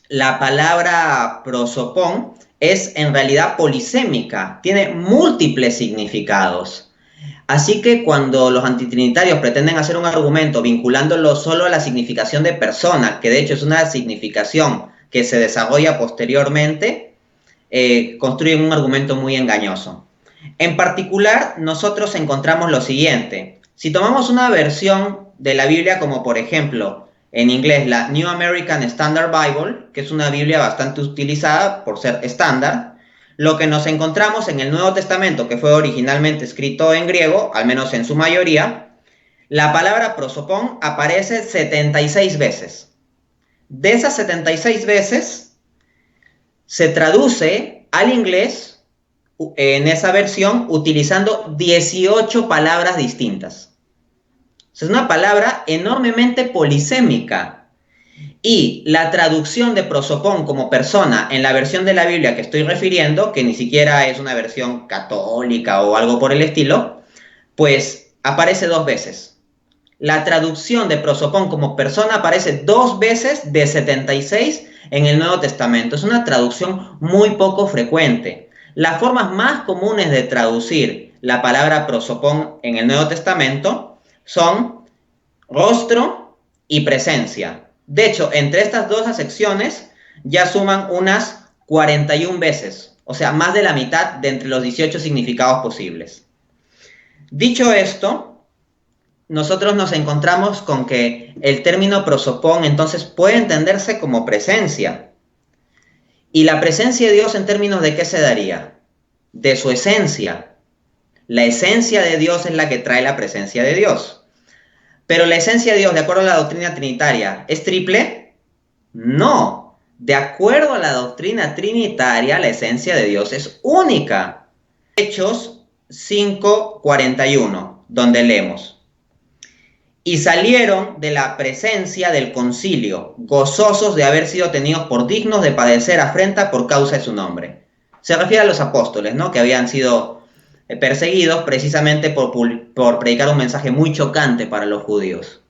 la palabra prosopón es en realidad polisémica, tiene múltiples significados. Así que cuando los antitrinitarios pretenden hacer un argumento vinculándolo solo a la significación de persona, que de hecho es una significación que se desarrolla posteriormente, construyen un argumento muy engañoso. En particular, nosotros encontramos lo siguiente. Si tomamos una versión de la Biblia como por ejemplo en inglés la New American Standard Bible, que es una Biblia bastante utilizada por ser estándar, Lo que nos encontramos en el Nuevo Testamento, que fue originalmente escrito en griego, al menos en su mayoría, la palabra prosopón aparece 76 veces. De esas 76 veces, se traduce al inglés en esa versión utilizando 18 palabras distintas. Es una palabra enormemente polisémica. Y la traducción de prosopón como persona en la versión de la Biblia que estoy refiriendo, que ni siquiera es una versión católica o algo por el estilo, pues aparece 2 veces. La traducción de prosopón como persona aparece 2 veces de 76 en el Nuevo Testamento. Es una traducción muy poco frecuente. Las formas más comunes de traducir la palabra prosopón en el Nuevo Testamento son rostro y presencia. De hecho, entre estas dos acepciones ya suman unas 41 veces, o sea, más de la mitad de entre los 18 significados posibles. Dicho esto, nosotros nos encontramos con que el término prosopón entonces puede entenderse como presencia. ¿Y la presencia de Dios en términos de qué se daría? De su esencia. La esencia de Dios es la que trae la presencia de Dios. Pero la esencia de Dios, de acuerdo a la doctrina trinitaria, ¿es triple? No. De acuerdo a la doctrina trinitaria, la esencia de Dios es única. Hechos 5:41, donde leemos: y salieron de la presencia del concilio, gozosos de haber sido tenidos por dignos de padecer afrenta por causa de su nombre. Se refiere a los apóstoles, ¿no?, que habían sido perseguidos precisamente por predicar un mensaje muy chocante para los judíos.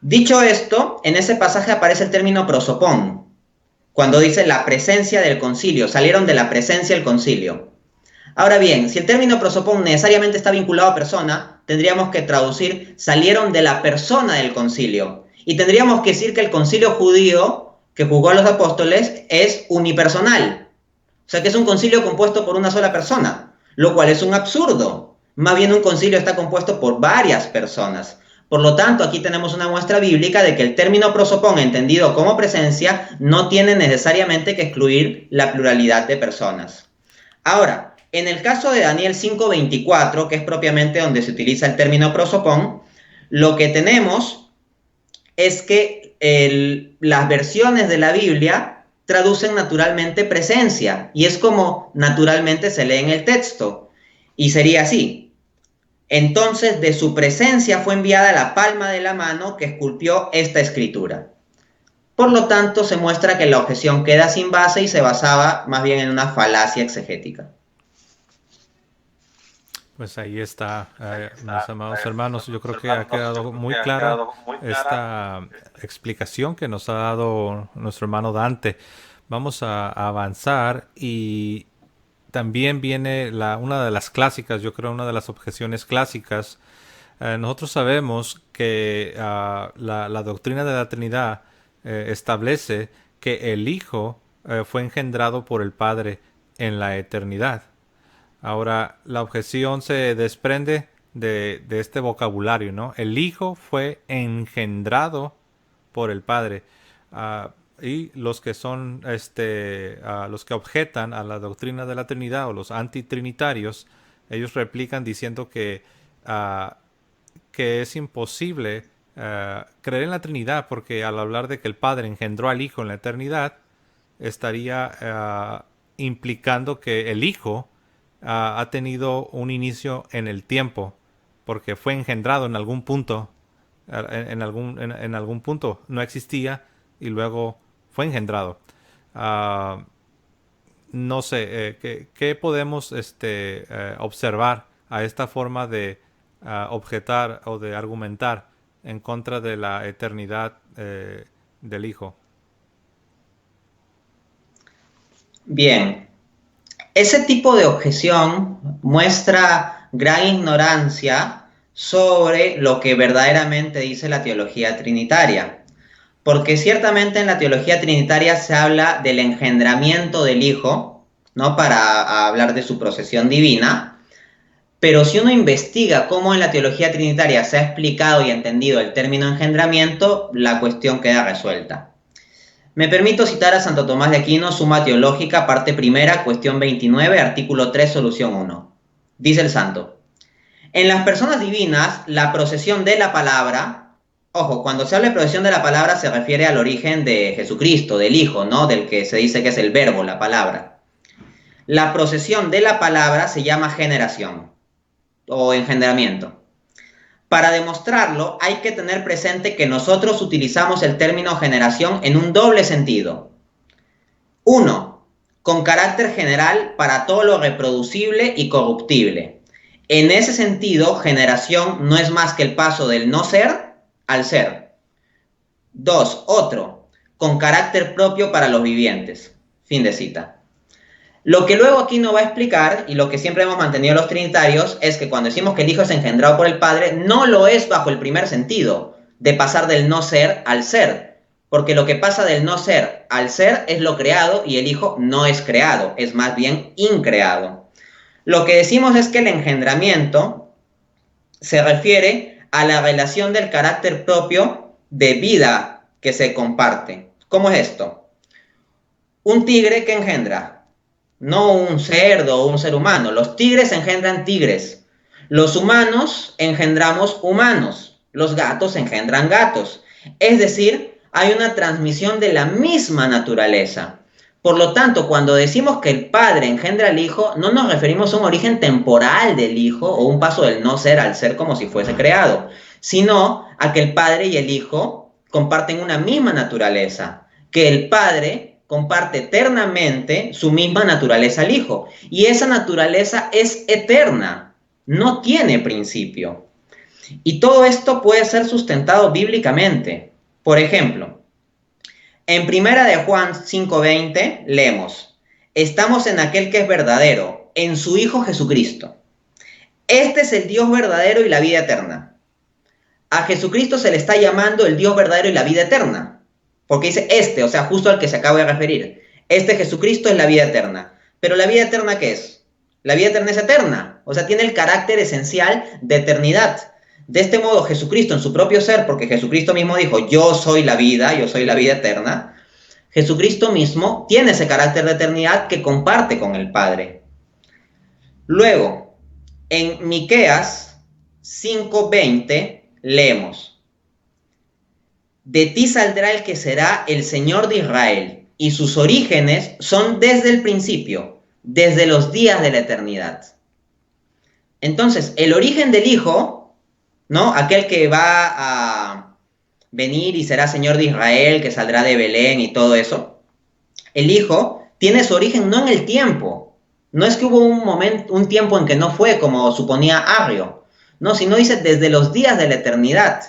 Dicho esto, en ese pasaje aparece el término prosopón, cuando dice la presencia del concilio, salieron de la presencia del concilio. Ahora bien, si el término prosopón necesariamente está vinculado a persona, tendríamos que traducir salieron de la persona del concilio. Y tendríamos que decir que el concilio judío que juzgó a los apóstoles es unipersonal. O sea que es un concilio compuesto por una sola persona, lo cual es un absurdo. Más bien un concilio está compuesto por varias personas. Por lo tanto, aquí tenemos una muestra bíblica de que el término prosopón, entendido como presencia, no tiene necesariamente que excluir la pluralidad de personas. Ahora, en el caso de Daniel 5:24, que es propiamente donde se utiliza el término prosopón, lo que tenemos es que las versiones de la Biblia traducen naturalmente presencia, y es como naturalmente se lee en el texto, y sería así: entonces de su presencia fue enviada la palma de la mano que esculpió esta escritura. Por lo tanto, se muestra que la objeción queda sin base y se basaba más bien en una falacia exegética. Pues ahí está, mis amados hermanos. Yo creo que ha quedado muy clara esta explicación que nos ha dado nuestro hermano Dante. Vamos a avanzar, y también viene una de las clásicas, yo creo una de las objeciones clásicas. Nosotros sabemos que la doctrina de la Trinidad establece que el Hijo fue engendrado por el Padre en la eternidad. Ahora, la objeción se desprende de este vocabulario, ¿no? El Hijo fue engendrado por el Padre. Y los que son, los que objetan a la doctrina de la Trinidad, o los antitrinitarios, ellos replican diciendo que es imposible creer en la Trinidad, porque al hablar de que el Padre engendró al Hijo en la eternidad, estaría implicando que el Hijo ha tenido un inicio en el tiempo, porque fue engendrado en algún punto, en algún punto no existía y luego fue engendrado. No sé, ¿qué podemos observar a esta forma de objetar o de argumentar en contra de la eternidad del Hijo? Bien, ese tipo de objeción muestra gran ignorancia sobre lo que verdaderamente dice la teología trinitaria. Porque ciertamente en la teología trinitaria se habla del engendramiento del Hijo, ¿no?, para hablar de su procesión divina. Pero si uno investiga cómo en la teología trinitaria se ha explicado y entendido el término engendramiento, la cuestión queda resuelta. Me permito citar a Santo Tomás de Aquino, Suma Teológica, parte primera, cuestión 29, artículo 3, solución 1. Dice el santo: en las personas divinas, la procesión de la palabra, ojo, cuando se habla de procesión de la palabra se refiere al origen de Jesucristo, del Hijo, ¿no? Del que se dice que es el verbo, la palabra. La procesión de la palabra se llama generación o engendramiento. Para demostrarlo, hay que tener presente que nosotros utilizamos el término generación en un doble sentido. Uno, con carácter general para todo lo reproducible y corruptible. En ese sentido, generación no es más que el paso del no ser al ser. Dos, otro, con carácter propio para los vivientes. Fin de cita. Lo que luego aquí no va a explicar, y lo que siempre hemos mantenido los trinitarios, es que cuando decimos que el Hijo es engendrado por el Padre, no lo es bajo el primer sentido, de pasar del no ser al ser. Porque lo que pasa del no ser al ser es lo creado, y el Hijo no es creado, es más bien increado. Lo que decimos es que el engendramiento se refiere a la relación del carácter propio de vida que se comparte. ¿Cómo es esto? Un tigre que engendra, no un cerdo o un ser humano. Los tigres engendran tigres. Los humanos engendramos humanos. Los gatos engendran gatos. Es decir, hay una transmisión de la misma naturaleza. Por lo tanto, cuando decimos que el Padre engendra al Hijo, no nos referimos a un origen temporal del Hijo o un paso del no ser al ser como si fuese creado, sino a que el Padre y el Hijo comparten una misma naturaleza, que el Padre comparte eternamente su misma naturaleza al Hijo. Y esa naturaleza es eterna, no tiene principio. Y todo esto puede ser sustentado bíblicamente. Por ejemplo, en 1 de Juan 5:20 leemos: estamos en aquel que es verdadero, en su Hijo Jesucristo. Este es el Dios verdadero y la vida eterna. A Jesucristo se le está llamando el Dios verdadero y la vida eterna. Porque dice o sea, justo al que se acaba de referir. Este Jesucristo es la vida eterna. Pero ¿la vida eterna qué es? La vida eterna es eterna. O sea, tiene el carácter esencial de eternidad. De este modo, Jesucristo en su propio ser, porque Jesucristo mismo dijo, yo soy la vida eterna. Jesucristo mismo tiene ese carácter de eternidad que comparte con el Padre. Luego, en Miqueas 5:20 leemos: de ti saldrá el que será el Señor de Israel, y sus orígenes son desde el principio, desde los días de la eternidad. Entonces, el origen del Hijo, ¿no? Aquel que va a venir y será Señor de Israel, que saldrá de Belén y todo eso, el Hijo tiene su origen no en el tiempo. No es que hubo un tiempo en que no fue como suponía Arrio, no, sino dice desde los días de la eternidad.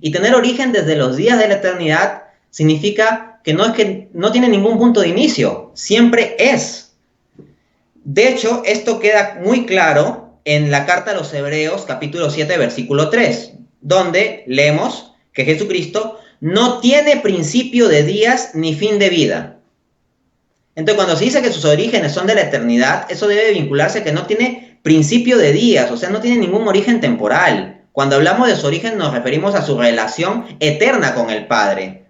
Y tener origen desde los días de la eternidad significa que no tiene ningún punto de inicio, siempre es. De hecho, esto queda muy claro en la carta a los Hebreos, capítulo 7, versículo 3, donde leemos que Jesucristo no tiene principio de días ni fin de vida. Entonces, cuando se dice que sus orígenes son de la eternidad, eso debe vincularse que no tiene principio de días, o sea, no tiene ningún origen temporal. Cuando hablamos de su origen nos referimos a su relación eterna con el Padre.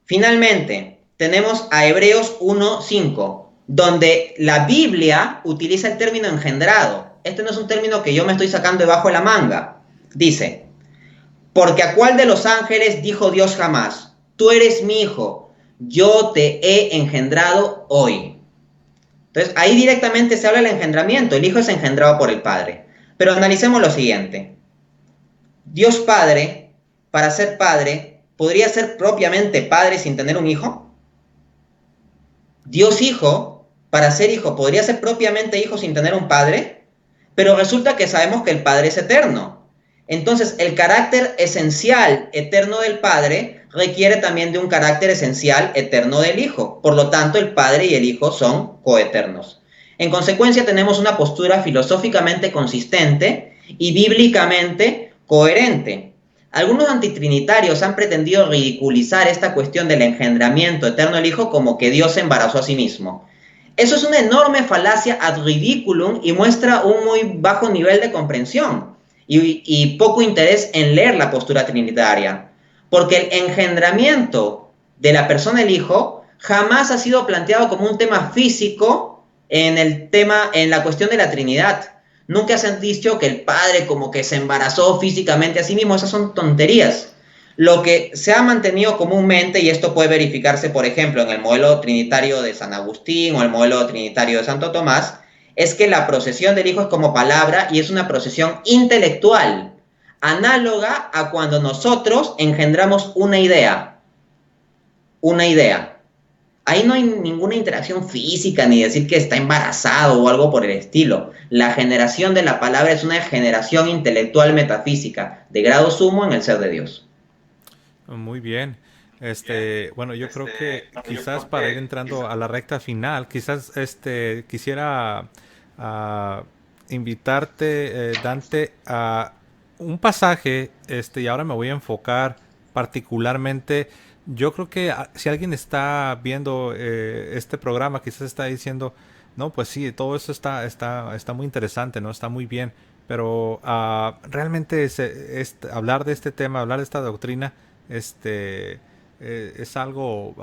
Finalmente, tenemos a Hebreos 1:5, donde la Biblia utiliza el término engendrado. Este no es un término que yo me estoy sacando debajo de la manga. Dice, porque a cuál de los ángeles dijo Dios jamás, tú eres mi hijo, yo te he engendrado hoy. Entonces, ahí directamente se habla del engendramiento. El Hijo es engendrado por el Padre. Pero analicemos lo siguiente. Dios Padre, para ser Padre, ¿podría ser propiamente Padre sin tener un Hijo? Dios Hijo, para ser Hijo, ¿podría ser propiamente Hijo sin tener un Padre? Pero resulta que sabemos que el Padre es eterno. Entonces, el carácter esencial eterno del Padre requiere también de un carácter esencial eterno del Hijo. Por lo tanto, el Padre y el Hijo son coeternos. En consecuencia, tenemos una postura filosóficamente consistente y bíblicamente coherente. Algunos antitrinitarios han pretendido ridiculizar esta cuestión del engendramiento eterno del Hijo como que Dios se embarazó a sí mismo. Eso es una enorme falacia ad ridiculum y muestra un muy bajo nivel de comprensión y poco interés en leer la postura trinitaria. Porque el engendramiento de la persona del Hijo jamás ha sido planteado como un tema físico en la cuestión de la Trinidad. Nunca se han dicho que el Padre como que se embarazó físicamente a sí mismo. Esas son tonterías. Lo que se ha mantenido comúnmente, y esto puede verificarse, por ejemplo, en el modelo trinitario de San Agustín o el modelo trinitario de Santo Tomás, es que la procesión del Hijo es como palabra y es una procesión intelectual, análoga a cuando nosotros engendramos una idea. Una idea. Ahí no hay ninguna interacción física, ni decir que está embarazado o algo por el estilo. La generación de la palabra es una generación intelectual metafísica, de grado sumo en el ser de Dios. Muy bien. Bueno, yo creo que quizás para ir entrando a la recta final, quizás quisiera ah, invitarte, Dante, a un pasaje, y ahora me voy a enfocar particularmente. Yo creo que si alguien está viendo este programa, quizás está diciendo, no, pues sí, todo eso está muy interesante, ¿no? Está muy bien. Pero realmente hablar de este tema, hablar de esta doctrina, es algo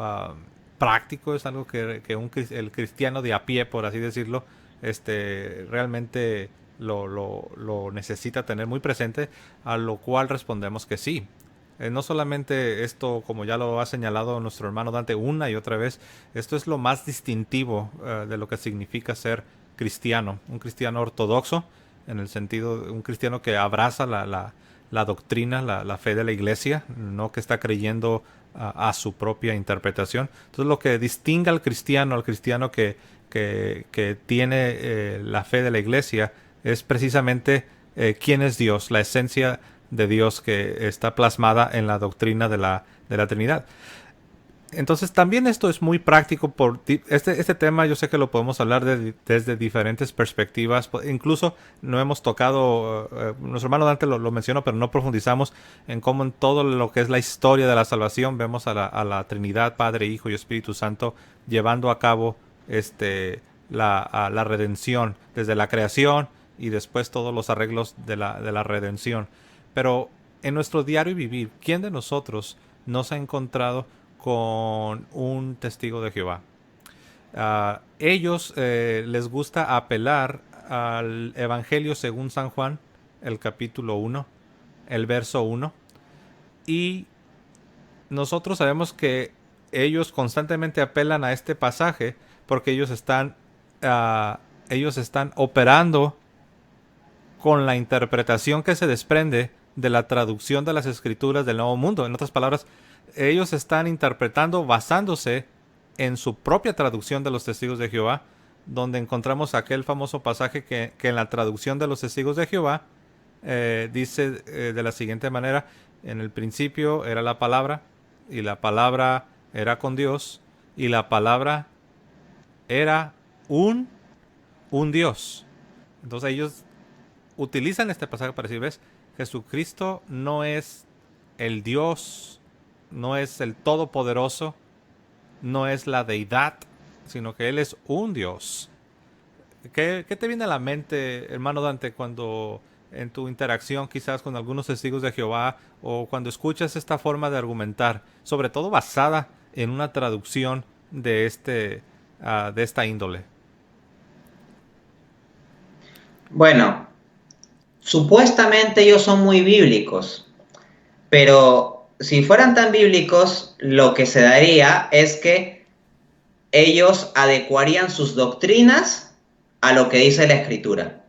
práctico, es algo que el cristiano de a pie, por así decirlo, realmente lo necesita tener muy presente, a lo cual respondemos que sí. No solamente esto, como ya lo ha señalado nuestro hermano Dante una y otra vez, esto es lo más distintivo de lo que significa ser cristiano, un cristiano ortodoxo, en el sentido de un cristiano que abraza la doctrina, la fe de la iglesia, no que está creyendo a su propia interpretación. Entonces lo que distingue al cristiano que tiene la fe de la iglesia, es precisamente quién es Dios, la esencia de Dios que está plasmada en la doctrina de la Trinidad. Entonces también esto es muy práctico. Este tema yo sé que lo podemos hablar desde diferentes perspectivas. Incluso no hemos tocado, nuestro hermano Dante lo mencionó, pero no profundizamos en cómo en todo lo que es la historia de la salvación vemos a la Trinidad, Padre, Hijo y Espíritu Santo llevando a cabo la redención desde la creación y después todos los arreglos de la redención. Pero en nuestro diario vivir, ¿quién de nosotros nos ha encontrado con un testigo de Jehová? Ellos les gusta apelar al Evangelio según San Juan, el capítulo 1, el verso 1. Y nosotros sabemos que ellos constantemente apelan a este pasaje porque ellos están operando con la interpretación que se desprende de la traducción de las escrituras del Nuevo Mundo. En otras palabras, ellos están interpretando basándose en su propia traducción de los testigos de Jehová, donde encontramos aquel famoso pasaje que en la traducción de los testigos de Jehová dice de la siguiente manera: en el principio era la palabra, y la palabra era con Dios, y la palabra era un Dios. Entonces ellos utilizan este pasaje para decir, ¿ves? Jesucristo no es el Dios, no es el Todopoderoso, no es la deidad, sino que Él es un Dios. ¿Qué te viene a la mente, hermano Dante, cuando en tu interacción quizás con algunos testigos de Jehová, o cuando escuchas esta forma de argumentar, sobre todo basada en una traducción de esta índole? Bueno, supuestamente ellos son muy bíblicos, pero si fueran tan bíblicos, lo que se daría es que ellos adecuarían sus doctrinas a lo que dice la Escritura.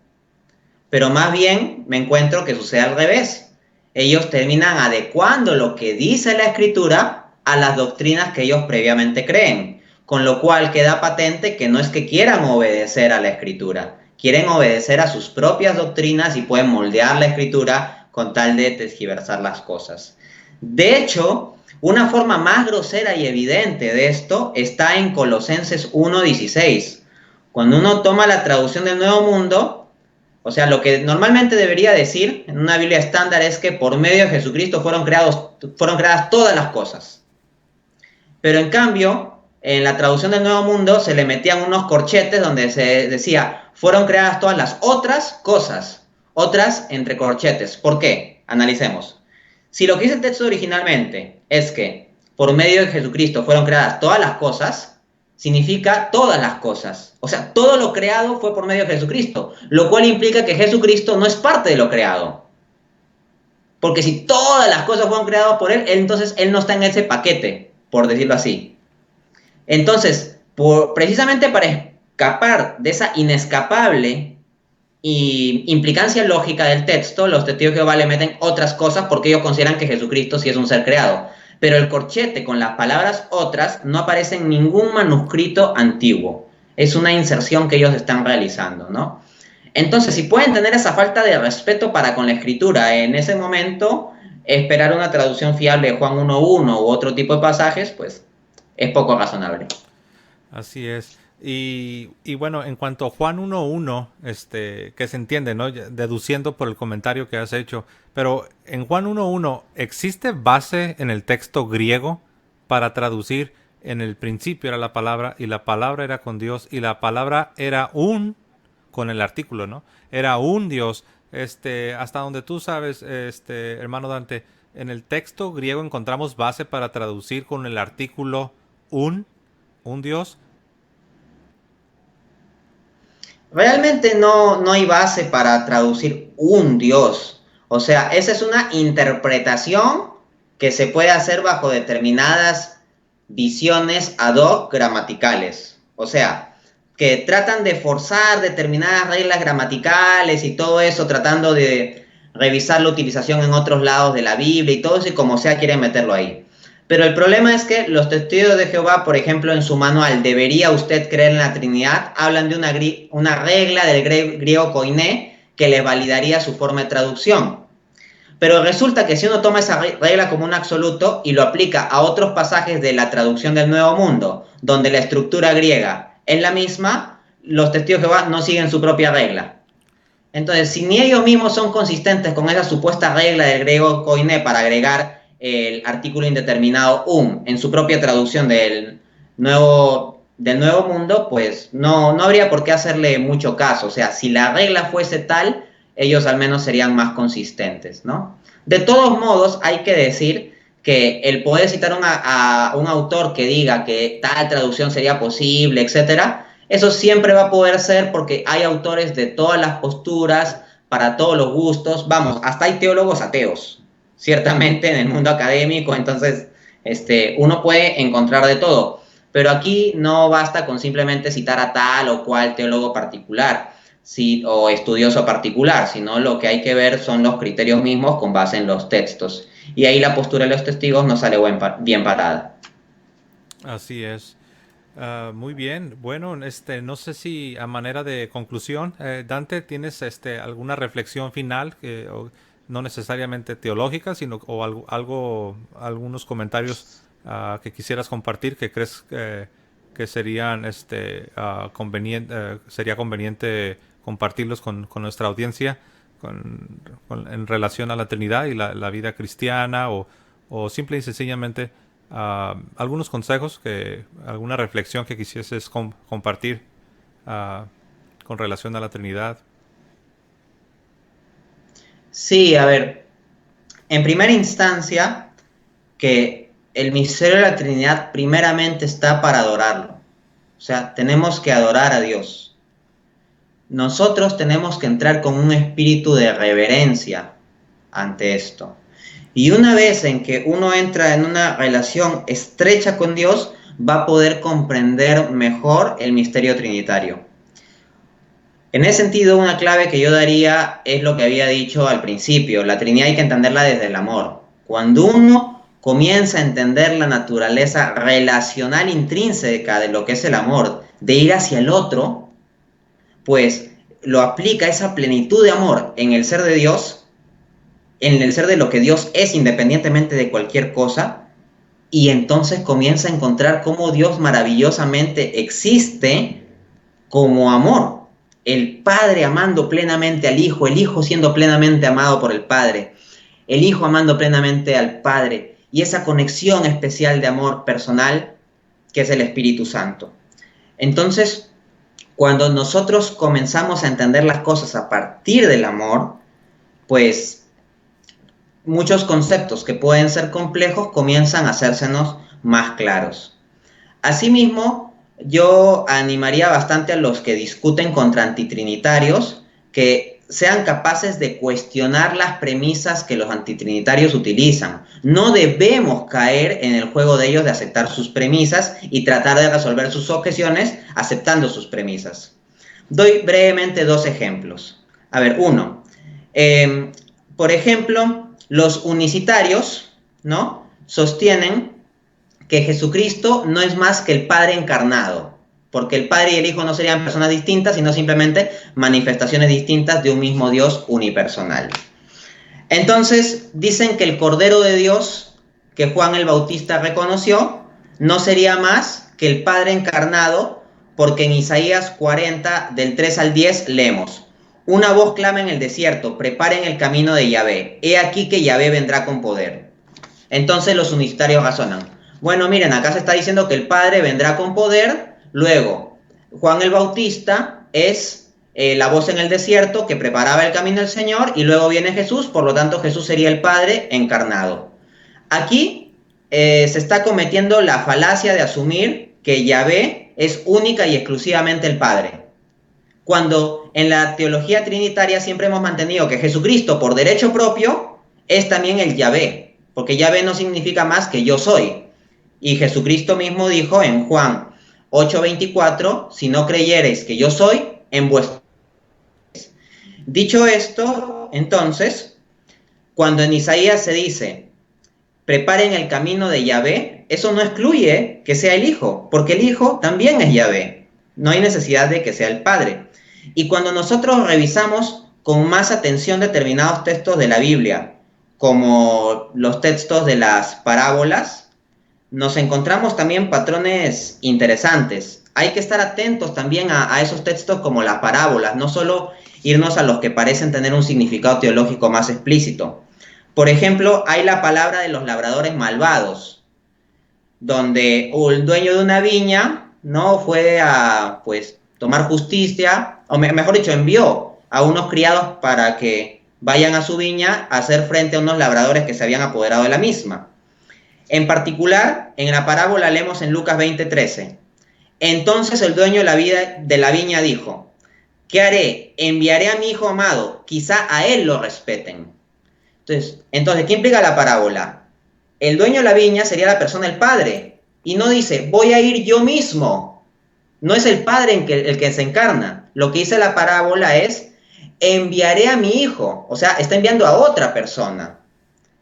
Pero más bien me encuentro que sucede al revés. Ellos terminan adecuando lo que dice la Escritura a las doctrinas que ellos previamente creen, con lo cual queda patente que no es que quieran obedecer a la Escritura, quieren obedecer a sus propias doctrinas y pueden moldear la Escritura con tal de tergiversar las cosas. De hecho, una forma más grosera y evidente de esto está en Colosenses 1:16. Cuando uno toma la traducción del Nuevo Mundo, o sea, lo que normalmente debería decir en una Biblia estándar es que por medio de Jesucristo fueron creadas todas las cosas. Pero en cambio, en la traducción del Nuevo Mundo se le metían unos corchetes donde se decía, fueron creadas todas las otras cosas, otras entre corchetes. ¿Por qué? Analicemos. Si lo que dice el texto originalmente es que por medio de Jesucristo fueron creadas todas las cosas, significa todas las cosas. O sea, todo lo creado fue por medio de Jesucristo, lo cual implica que Jesucristo no es parte de lo creado. Porque si todas las cosas fueron creadas por Él, entonces Él no está en ese paquete, por decirlo así. Entonces, precisamente para escapar de esa inescapable implicancia lógica del texto, los testigos de Jehová le meten otras cosas porque ellos consideran que Jesucristo sí es un ser creado. Pero el corchete con las palabras otras no aparece en ningún manuscrito antiguo. Es una inserción que ellos están realizando, ¿no? Entonces, si pueden tener esa falta de respeto para con la escritura en ese momento, esperar una traducción fiable de Juan 1.1 u otro tipo de pasajes, pues es poco razonable. Así es. Y bueno, en cuanto a Juan 1.1, que se entiende, ¿no? Deduciendo por el comentario que has hecho, pero en Juan 1.1, ¿existe base en el texto griego para traducir en el principio era la palabra y la palabra era con Dios y la palabra era con el artículo, ¿no? Era un Dios. Hasta donde tú sabes, hermano Dante, en el texto griego encontramos base para traducir con el artículo un Dios. Realmente no hay base para traducir un Dios. O sea, esa es una interpretación que se puede hacer bajo determinadas visiones ad hoc gramaticales. O sea, que tratan de forzar determinadas reglas gramaticales y todo eso, tratando de revisar la utilización en otros lados de la Biblia y todo eso, y como sea quieren meterlo ahí. Pero el problema es que los testigos de Jehová, por ejemplo, en su manual, ¿debería usted creer en la Trinidad?, hablan de una regla del griego koiné que le validaría su forma de traducción. Pero resulta que si uno toma esa regla como un absoluto y lo aplica a otros pasajes de la traducción del Nuevo Mundo, donde la estructura griega es la misma, los testigos de Jehová no siguen su propia regla. Entonces, si ni ellos mismos son consistentes con esa supuesta regla del griego koiné para agregar el artículo indeterminado en su propia traducción del Nuevo Mundo, pues no habría por qué hacerle mucho caso. O sea, si la regla fuese tal, ellos al menos serían más consistentes, ¿no? De todos modos, hay que decir que el poder citar a un autor que diga que tal traducción sería posible, etcétera, eso siempre va a poder ser porque hay autores de todas las posturas, para todos los gustos. Vamos, hasta hay teólogos ateos, ciertamente, en el mundo académico. Entonces, uno puede encontrar de todo. Pero aquí no basta con simplemente citar a tal o cual teólogo particular o estudioso particular, sino lo que hay que ver son los criterios mismos con base en los textos. Y ahí la postura de los testigos no sale bien parada. Así es. Muy bien. Bueno, no sé si a manera de conclusión, Dante, ¿tienes alguna reflexión final, no necesariamente teológica, sino algunos comentarios que quisieras compartir que crees que serían sería conveniente compartirlos con nuestra audiencia en relación a la Trinidad y la vida cristiana, o simple y sencillamente algunos consejos, alguna reflexión que quisieses compartir con relación a la Trinidad? Sí, a ver, en primera instancia, que el misterio de la Trinidad primeramente está para adorarlo. O sea, tenemos que adorar a Dios. Nosotros tenemos que entrar con un espíritu de reverencia ante esto. Y una vez en que uno entra en una relación estrecha con Dios, va a poder comprender mejor el misterio trinitario. En ese sentido, una clave que yo daría es lo que había dicho al principio. La Trinidad hay que entenderla desde el amor. Cuando uno comienza a entender la naturaleza relacional intrínseca de lo que es el amor, de ir hacia el otro, pues lo aplica esa plenitud de amor en el ser de Dios, en el ser de lo que Dios es independientemente de cualquier cosa, y entonces comienza a encontrar cómo Dios maravillosamente existe como amor. El Padre amando plenamente al Hijo, el Hijo siendo plenamente amado por el Padre, el Hijo amando plenamente al Padre, y esa conexión especial de amor personal que es el Espíritu Santo. Entonces, cuando nosotros comenzamos a entender las cosas a partir del amor, pues muchos conceptos que pueden ser complejos comienzan a hacérsenos más claros. Asimismo, yo animaría bastante a los que discuten contra antitrinitarios que sean capaces de cuestionar las premisas que los antitrinitarios utilizan. No debemos caer en el juego de ellos de aceptar sus premisas y tratar de resolver sus objeciones aceptando sus premisas. Doy brevemente dos ejemplos. A ver, uno. Por ejemplo, los unicitarios, ¿no?, sostienen que Jesucristo no es más que el Padre encarnado, porque el Padre y el Hijo no serían personas distintas, sino simplemente manifestaciones distintas de un mismo Dios unipersonal. Entonces, dicen que el Cordero de Dios que Juan el Bautista reconoció no sería más que el Padre encarnado, porque en Isaías 40, del 3 al 10, leemos: una voz clama en el desierto, preparen el camino de Yahvé, he aquí que Yahvé vendrá con poder. Entonces los unicitarios razonan: bueno, miren, acá se está diciendo que el Padre vendrá con poder, luego Juan el Bautista es la voz en el desierto que preparaba el camino del Señor, y luego viene Jesús, por lo tanto Jesús sería el Padre encarnado. Aquí se está cometiendo la falacia de asumir que Yahvé es única y exclusivamente el Padre, cuando en la teología trinitaria siempre hemos mantenido que Jesucristo, por derecho propio, es también el Yahvé, porque Yahvé no significa más que yo soy. Y Jesucristo mismo dijo en Juan 8:24, si no creyereis que yo soy, en vuestro... Dicho esto, entonces, cuando en Isaías se dice, preparen el camino de Yahvé, eso no excluye que sea el Hijo, porque el Hijo también es Yahvé. No hay necesidad de que sea el Padre. Y cuando nosotros revisamos con más atención determinados textos de la Biblia, como los textos de las parábolas, nos encontramos también patrones interesantes. Hay que estar atentos también a esos textos como las parábolas, no solo irnos a los que parecen tener un significado teológico más explícito. Por ejemplo, hay la palabra de los labradores malvados, donde el dueño de una viña no fue a tomar justicia, o mejor dicho, envió a unos criados para que vayan a su viña a hacer frente a unos labradores que se habían apoderado de la misma. En particular, en la parábola leemos en Lucas 20:13. Entonces el dueño de la viña dijo: ¿qué haré? Enviaré a mi hijo amado, quizá a él lo respeten. Entonces, ¿qué implica la parábola? El dueño de la viña sería la persona, el padre, y no dice, voy a ir yo mismo. No es el padre el que se encarna. Lo que dice la parábola es, enviaré a mi hijo. O sea, está enviando a otra persona.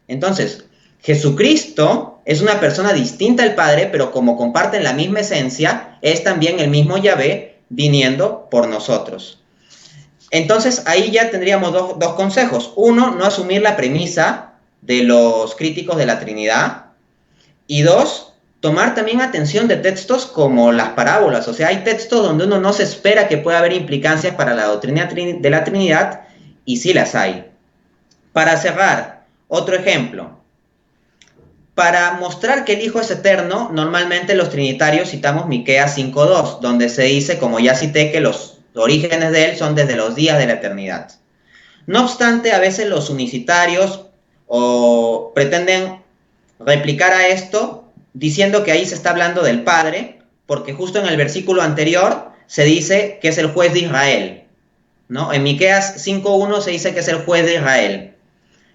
Entonces, Jesucristo es una persona distinta al Padre, pero como comparten la misma esencia, es también el mismo Yahvé viniendo por nosotros. Entonces, ahí ya tendríamos dos consejos. Uno, no asumir la premisa de los críticos de la Trinidad. Y dos, tomar también atención de textos como las parábolas. O sea, hay textos donde uno no se espera que pueda haber implicancias para la doctrina de la Trinidad, y sí las hay. Para cerrar, otro ejemplo. Para mostrar que el Hijo es eterno, normalmente los trinitarios citamos Miqueas 5:2, donde se dice, como ya cité, que los orígenes de él son desde los días de la eternidad. No obstante, a veces los unicitarios pretenden replicar a esto diciendo que ahí se está hablando del Padre, porque justo en el versículo anterior se dice que es el juez de Israel, ¿no? En Miqueas 5:1 se dice que es el juez de Israel.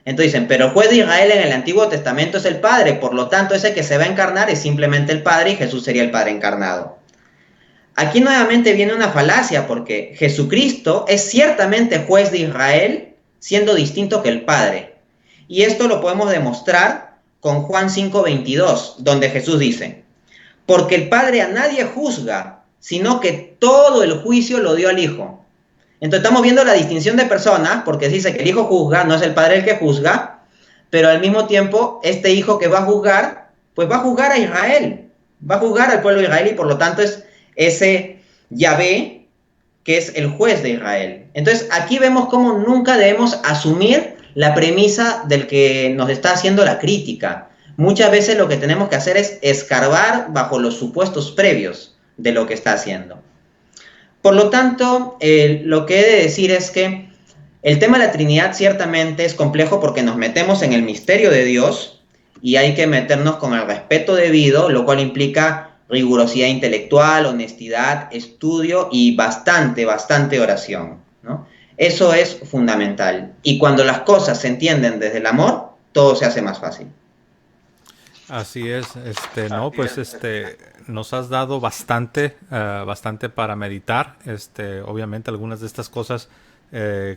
Entonces dicen, pero el juez de Israel en el Antiguo Testamento es el Padre, por lo tanto ese que se va a encarnar es simplemente el Padre y Jesús sería el Padre encarnado. Aquí nuevamente viene una falacia, porque Jesucristo es ciertamente juez de Israel, siendo distinto que el Padre. Y esto lo podemos demostrar con Juan 5:22, donde Jesús dice, porque el Padre a nadie juzga, sino que todo el juicio lo dio al Hijo. Entonces estamos viendo la distinción de personas, porque dice que el Hijo juzga, no es el Padre el que juzga, pero al mismo tiempo este Hijo que va a juzgar, pues va a juzgar a Israel, va a juzgar al pueblo de Israel, y por lo tanto es ese Yahvé que es el juez de Israel. Entonces aquí vemos cómo nunca debemos asumir la premisa del que nos está haciendo la crítica. Muchas veces lo que tenemos que hacer es escarbar bajo los supuestos previos de lo que está haciendo. Por lo tanto, lo que he de decir es que el tema de la Trinidad ciertamente es complejo porque nos metemos en el misterio de Dios y hay que meternos con el respeto debido, lo cual implica rigurosidad intelectual, honestidad, estudio y bastante oración, ¿no? Eso es fundamental. Y cuando las cosas se entienden desde el amor, todo se hace más fácil. Así es, no, pues nos has dado bastante, bastante para meditar. Obviamente algunas de estas cosas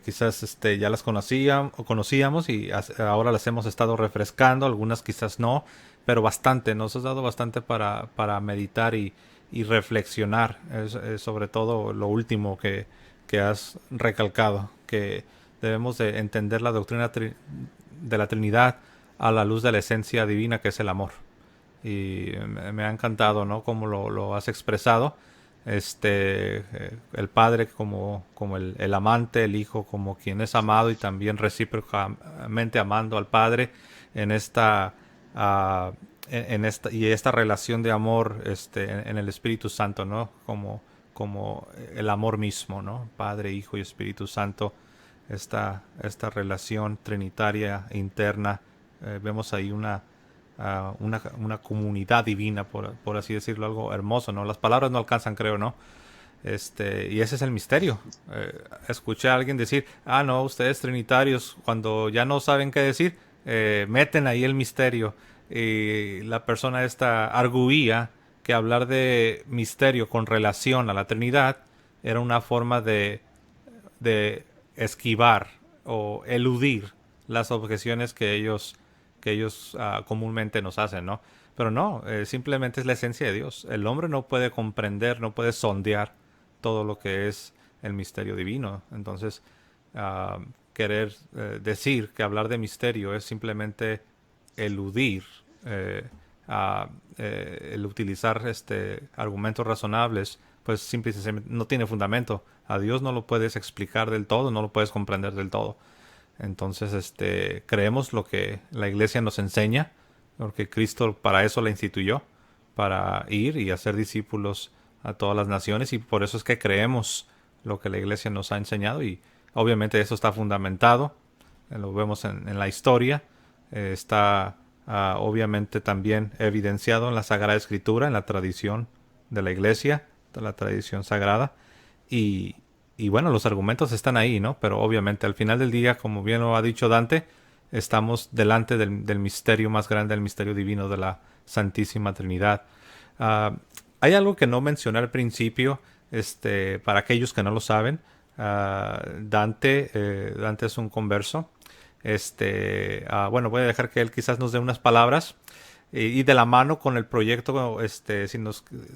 quizás ya las conocíamos y ahora las hemos estado refrescando, algunas quizás no, pero bastante, nos has dado bastante para meditar y reflexionar, sobre todo lo último que has recalcado, que debemos de entender la doctrina de la Trinidad a la luz de la esencia divina que es el amor. Y me ha encantado, ¿no? Como lo has expresado. El padre como el amante, el hijo como quien es amado y también recíprocamente amando al padre en esta y esta relación de amor en el Espíritu Santo, ¿no? Como el amor mismo, ¿no? Padre, Hijo y Espíritu Santo, esta relación trinitaria interna. Vemos ahí una comunidad divina, por así decirlo, algo hermoso, ¿no? Las palabras no alcanzan, creo, ¿no? Y ese es el misterio. Escuché a alguien decir, no, ustedes trinitarios, cuando ya no saben qué decir, meten ahí el misterio. Y la persona esta arguía que hablar de misterio con relación a la Trinidad era una forma de esquivar o eludir las objeciones que ellos comúnmente nos hacen, ¿no? Pero no, simplemente es la esencia de Dios. El hombre no puede comprender, no puede sondear todo lo que es el misterio divino. Entonces, querer decir que hablar de misterio es simplemente eludir, el utilizar argumentos razonables, pues simplemente no tiene fundamento. A Dios no lo puedes explicar del todo, no lo puedes comprender del todo. Entonces, creemos lo que la iglesia nos enseña, porque Cristo para eso la instituyó, para ir y hacer discípulos a todas las naciones, y por eso es que creemos lo que la iglesia nos ha enseñado, y obviamente eso está fundamentado, lo vemos en la historia, está obviamente también evidenciado en la Sagrada Escritura, en la tradición de la iglesia, de la tradición sagrada, y bueno, los argumentos están ahí, ¿no? Pero obviamente al final del día, como bien lo ha dicho Dante, estamos delante del misterio más grande, el misterio divino de la Santísima Trinidad. Hay algo que no mencioné al principio, para aquellos que no lo saben. Dante es un converso. Bueno, voy a dejar que él quizás nos dé unas palabras. Y de la mano con el proyecto,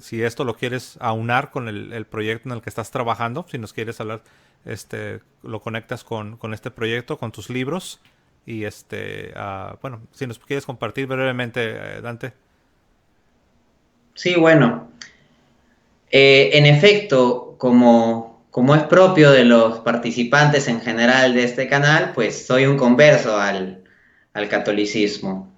si esto lo quieres aunar con el proyecto en el que estás trabajando, si nos quieres hablar, lo conectas con este proyecto, con tus libros, y bueno, si nos quieres compartir brevemente, Dante. Sí, bueno, en efecto, como es propio de los participantes en general de este canal, pues soy un converso al catolicismo.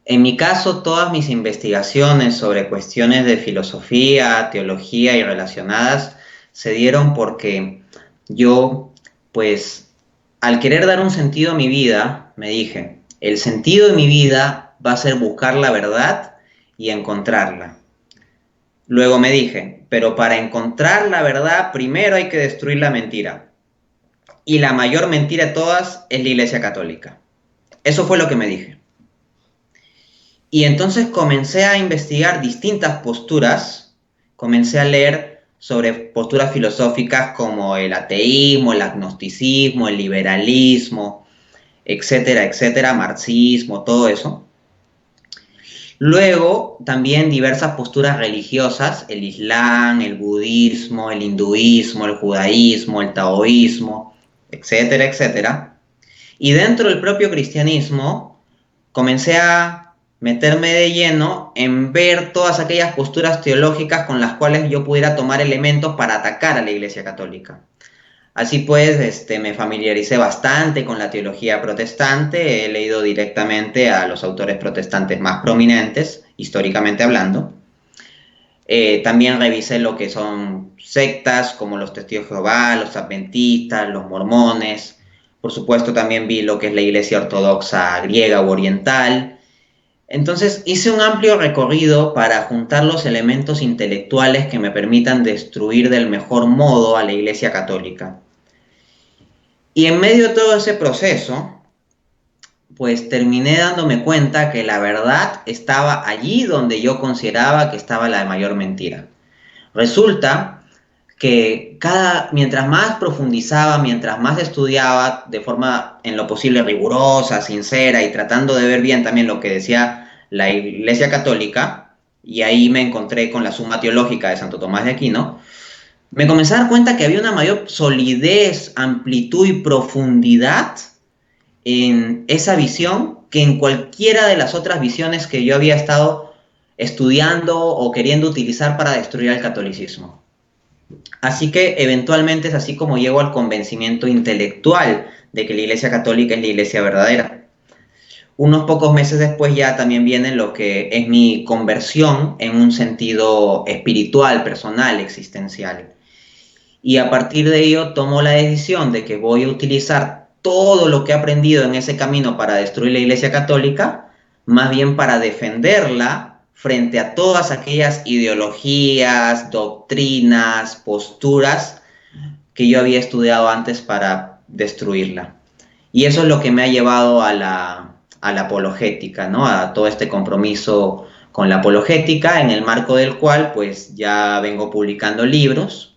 En mi caso, todas mis investigaciones sobre cuestiones de filosofía, teología y relacionadas se dieron porque yo, pues, al querer dar un sentido a mi vida, me dije, el sentido de mi vida va a ser buscar la verdad y encontrarla. Luego me dije, pero para encontrar la verdad, primero hay que destruir la mentira. Y la mayor mentira de todas es la Iglesia Católica. Eso fue lo que me dije. Y entonces comencé a investigar distintas posturas, comencé a leer sobre posturas filosóficas como el ateísmo, el agnosticismo, el liberalismo, etcétera, etcétera, marxismo, todo eso. Luego también diversas posturas religiosas, el islam, el budismo, el hinduismo, el judaísmo, el taoísmo, etcétera, etcétera. Y dentro del propio cristianismo comencé a meterme de lleno en ver todas aquellas posturas teológicas con las cuales yo pudiera tomar elementos para atacar a la Iglesia Católica. Así pues, me familiaricé bastante con la teología protestante, he leído directamente a los autores protestantes más prominentes, históricamente hablando. También revisé lo que son sectas como los Testigos de Jehová, los Adventistas, los Mormones. Por supuesto, también vi lo que es la Iglesia Ortodoxa griega u oriental, Entonces hice un amplio recorrido para juntar los elementos intelectuales que me permitan destruir del mejor modo a la Iglesia Católica. Y en medio de todo ese proceso, pues terminé dándome cuenta que la verdad estaba allí donde yo consideraba que estaba la mayor mentira. Resulta que mientras más profundizaba, mientras más estudiaba de forma en lo posible rigurosa, sincera y tratando de ver bien también lo que decía la Iglesia Católica, y ahí me encontré con la Suma Teológica de Santo Tomás de Aquino, me comencé a dar cuenta que había una mayor solidez, amplitud y profundidad en esa visión que en cualquiera de las otras visiones que yo había estado estudiando o queriendo utilizar para destruir al catolicismo. Así que eventualmente es así como llego al convencimiento intelectual de que la Iglesia Católica es la Iglesia verdadera. Unos pocos meses después ya también viene lo que es mi conversión en un sentido espiritual, personal, existencial. Y a partir de ello tomo la decisión de que voy a utilizar todo lo que he aprendido en ese camino para destruir la Iglesia Católica, más bien para defenderla frente a todas aquellas ideologías, doctrinas, posturas que yo había estudiado antes para destruirla. Y eso es lo que me ha llevado a la apologética, ¿no? A todo este compromiso con la apologética, en el marco del cual pues ya vengo publicando libros.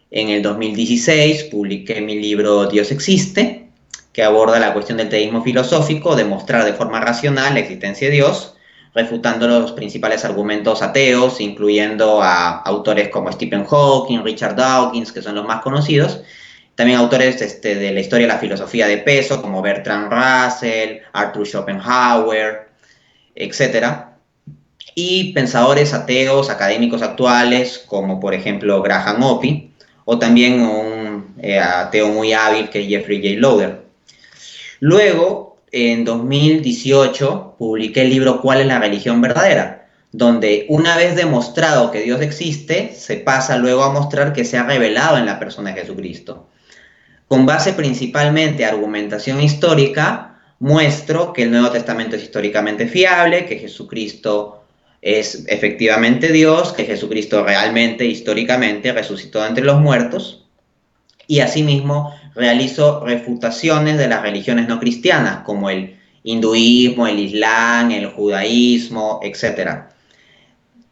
En el 2016 publiqué mi libro Dios existe, que aborda la cuestión del teísmo filosófico, demostrar de forma racional la existencia de Dios, refutando los principales argumentos ateos, incluyendo a autores como Stephen Hawking, Richard Dawkins, que son los más conocidos, también autores de la historia de la filosofía de peso, como Bertrand Russell, Arthur Schopenhauer, etc. Y pensadores ateos, académicos actuales, como por ejemplo Graham Oppy, o también un ateo muy hábil que es Jeffrey J. Loder. Luego, en 2018, publiqué el libro ¿Cuál es la religión verdadera?, donde una vez demostrado que Dios existe, se pasa luego a mostrar que se ha revelado en la persona de Jesucristo. Con base principalmente a argumentación histórica, muestro que el Nuevo Testamento es históricamente fiable, que Jesucristo es efectivamente Dios, que Jesucristo realmente, históricamente, resucitó entre los muertos, y asimismo realizo refutaciones de las religiones no cristianas, como el hinduismo, el islam, el judaísmo, etc.,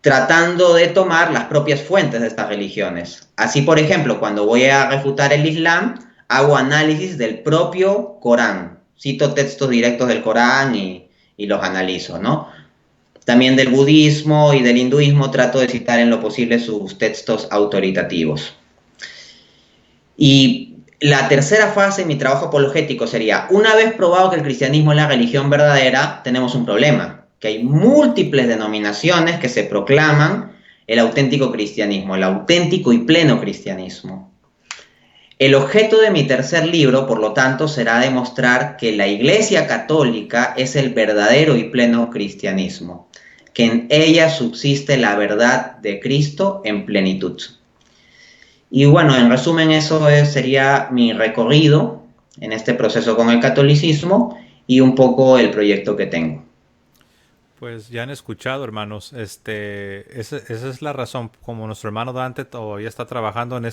tratando de tomar las propias fuentes de estas religiones. Así, por ejemplo, cuando voy a refutar el islam, hago análisis del propio Corán, cito textos directos del Corán y los analizo, ¿no? También del budismo y del hinduismo trato de citar en lo posible sus textos autoritativos. Y la tercera fase de mi trabajo apologético sería, una vez probado que el cristianismo es la religión verdadera, tenemos un problema, que hay múltiples denominaciones que se proclaman el auténtico cristianismo, el auténtico y pleno cristianismo. El objeto de mi tercer libro, por lo tanto, será demostrar que la Iglesia Católica es el verdadero y pleno cristianismo, que en ella subsiste la verdad de Cristo en plenitud. Y bueno, en resumen, eso sería mi recorrido en este proceso con el catolicismo y un poco el proyecto que tengo. Pues ya han escuchado, hermanos, esa es la razón como nuestro hermano Dante todavía está trabajando en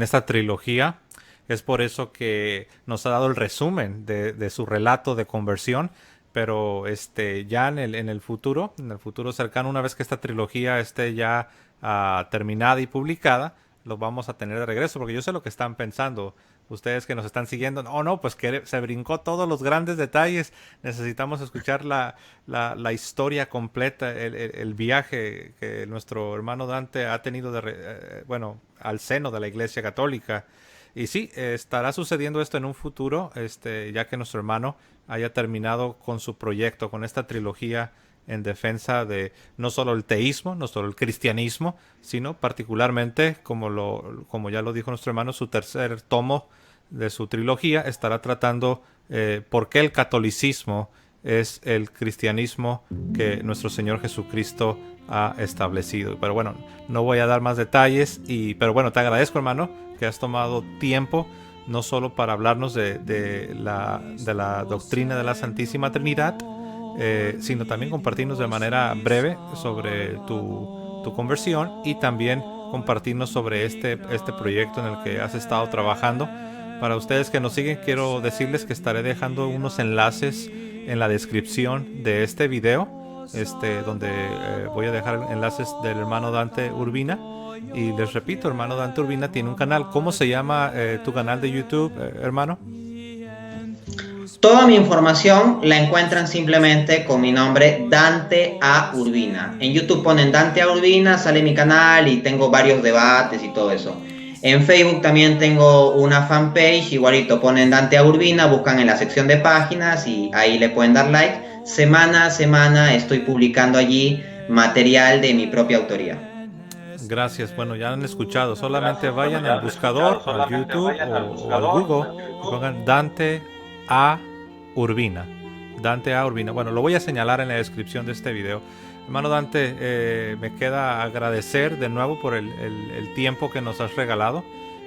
esta trilogía. Es por eso que nos ha dado el resumen de su relato de conversión. Pero ya en el futuro cercano, una vez que esta trilogía esté ya terminada y publicada, lo vamos a tener de regreso, porque yo sé lo que están pensando ustedes que nos están siguiendo. No, pues que se brincó todos los grandes detalles. Necesitamos escuchar la historia completa, el viaje que nuestro hermano Dante ha tenido al seno de la Iglesia Católica. Y sí, estará sucediendo esto en un futuro, ya que nuestro hermano haya terminado con su proyecto, con esta trilogía en defensa de no solo el teísmo, no solo el cristianismo, sino particularmente, como ya lo dijo nuestro hermano, su tercer tomo de su trilogía estará tratando por qué el catolicismo es el cristianismo que nuestro Señor Jesucristo ha establecido. Pero bueno, no voy a dar más detalles, pero bueno, te agradezco, hermano, que has tomado tiempo no solo para hablarnos de la doctrina de la Santísima Trinidad, sino también compartirnos de manera breve sobre tu conversión y también compartirnos sobre este proyecto en el que has estado trabajando. Para ustedes que nos siguen, quiero decirles que estaré dejando unos enlaces en la descripción de este video, donde voy a dejar enlaces del hermano Dante Urbina. Y les repito, hermano Dante Urbina tiene un canal. ¿Cómo se llama tu canal de YouTube, hermano? Toda mi información la encuentran simplemente con mi nombre, Dante A. Urbina. En YouTube ponen Dante A. Urbina, sale mi canal y tengo varios debates y todo eso. En Facebook también tengo una fanpage, igualito ponen Dante A. Urbina, buscan en la sección de páginas y ahí le pueden dar like. Semana a semana estoy publicando allí material de mi propia autoría. Gracias. Bueno, ya han escuchado. Solamente vayan al buscador, al YouTube o al Google y pongan Dante A. Urbina. Dante A. Urbina. Bueno, lo voy a señalar en la descripción de este video. Hermano Dante, me queda agradecer de nuevo por el tiempo que nos has regalado.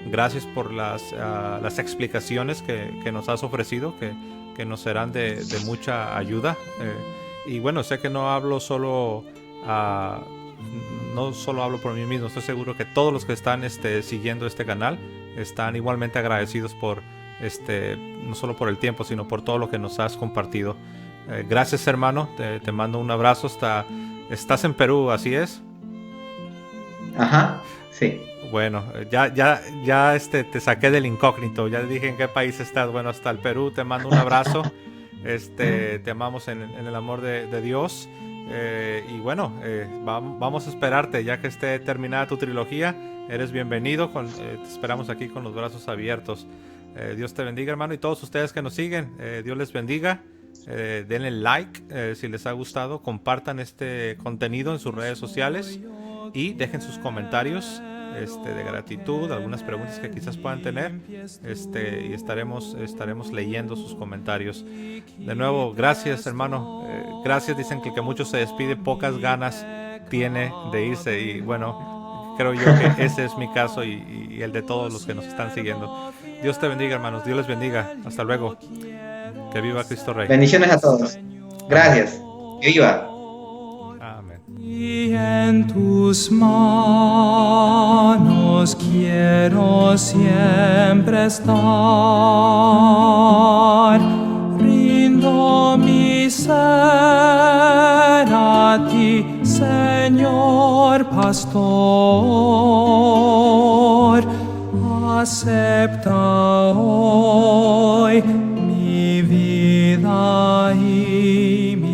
Gracias por las explicaciones que nos has ofrecido, que nos serán de mucha ayuda. Y bueno, sé que no hablo solo no solo hablo por mí mismo, estoy seguro que todos los que están siguiendo este canal están igualmente agradecidos por no solo por el tiempo, sino por todo lo que nos has compartido. Gracias, hermano, te mando un abrazo. Estás en Perú, ¿así es? Ajá, sí. Bueno, ya te saqué del incógnito, ya dije en qué país estás. Bueno, hasta el Perú, te mando un abrazo. Te amamos en el amor de Dios. Y bueno, vamos a esperarte ya que esté terminada tu trilogía. Eres bienvenido, te esperamos aquí con los brazos abiertos. Dios te bendiga, hermano, y todos ustedes que nos siguen, Dios les bendiga. Denle like si les ha gustado, compartan este contenido en sus redes sociales y dejen sus comentarios de gratitud, algunas preguntas que quizás puedan tener, y estaremos leyendo sus comentarios. De nuevo, gracias, hermano. Gracias. Dicen que el que mucho se despide, pocas ganas tiene de irse, y bueno, creo yo que ese es mi caso y el de todos los que nos están siguiendo. Dios te bendiga, hermanos. Dios les bendiga. Hasta luego. Que viva Cristo Rey. Bendiciones a todos. Gracias. Que viva. Amén. Y en tus manos quiero siempre estar. Rindo mi ser a ti, Señor Pastor. Acepta hoy mi vida y mi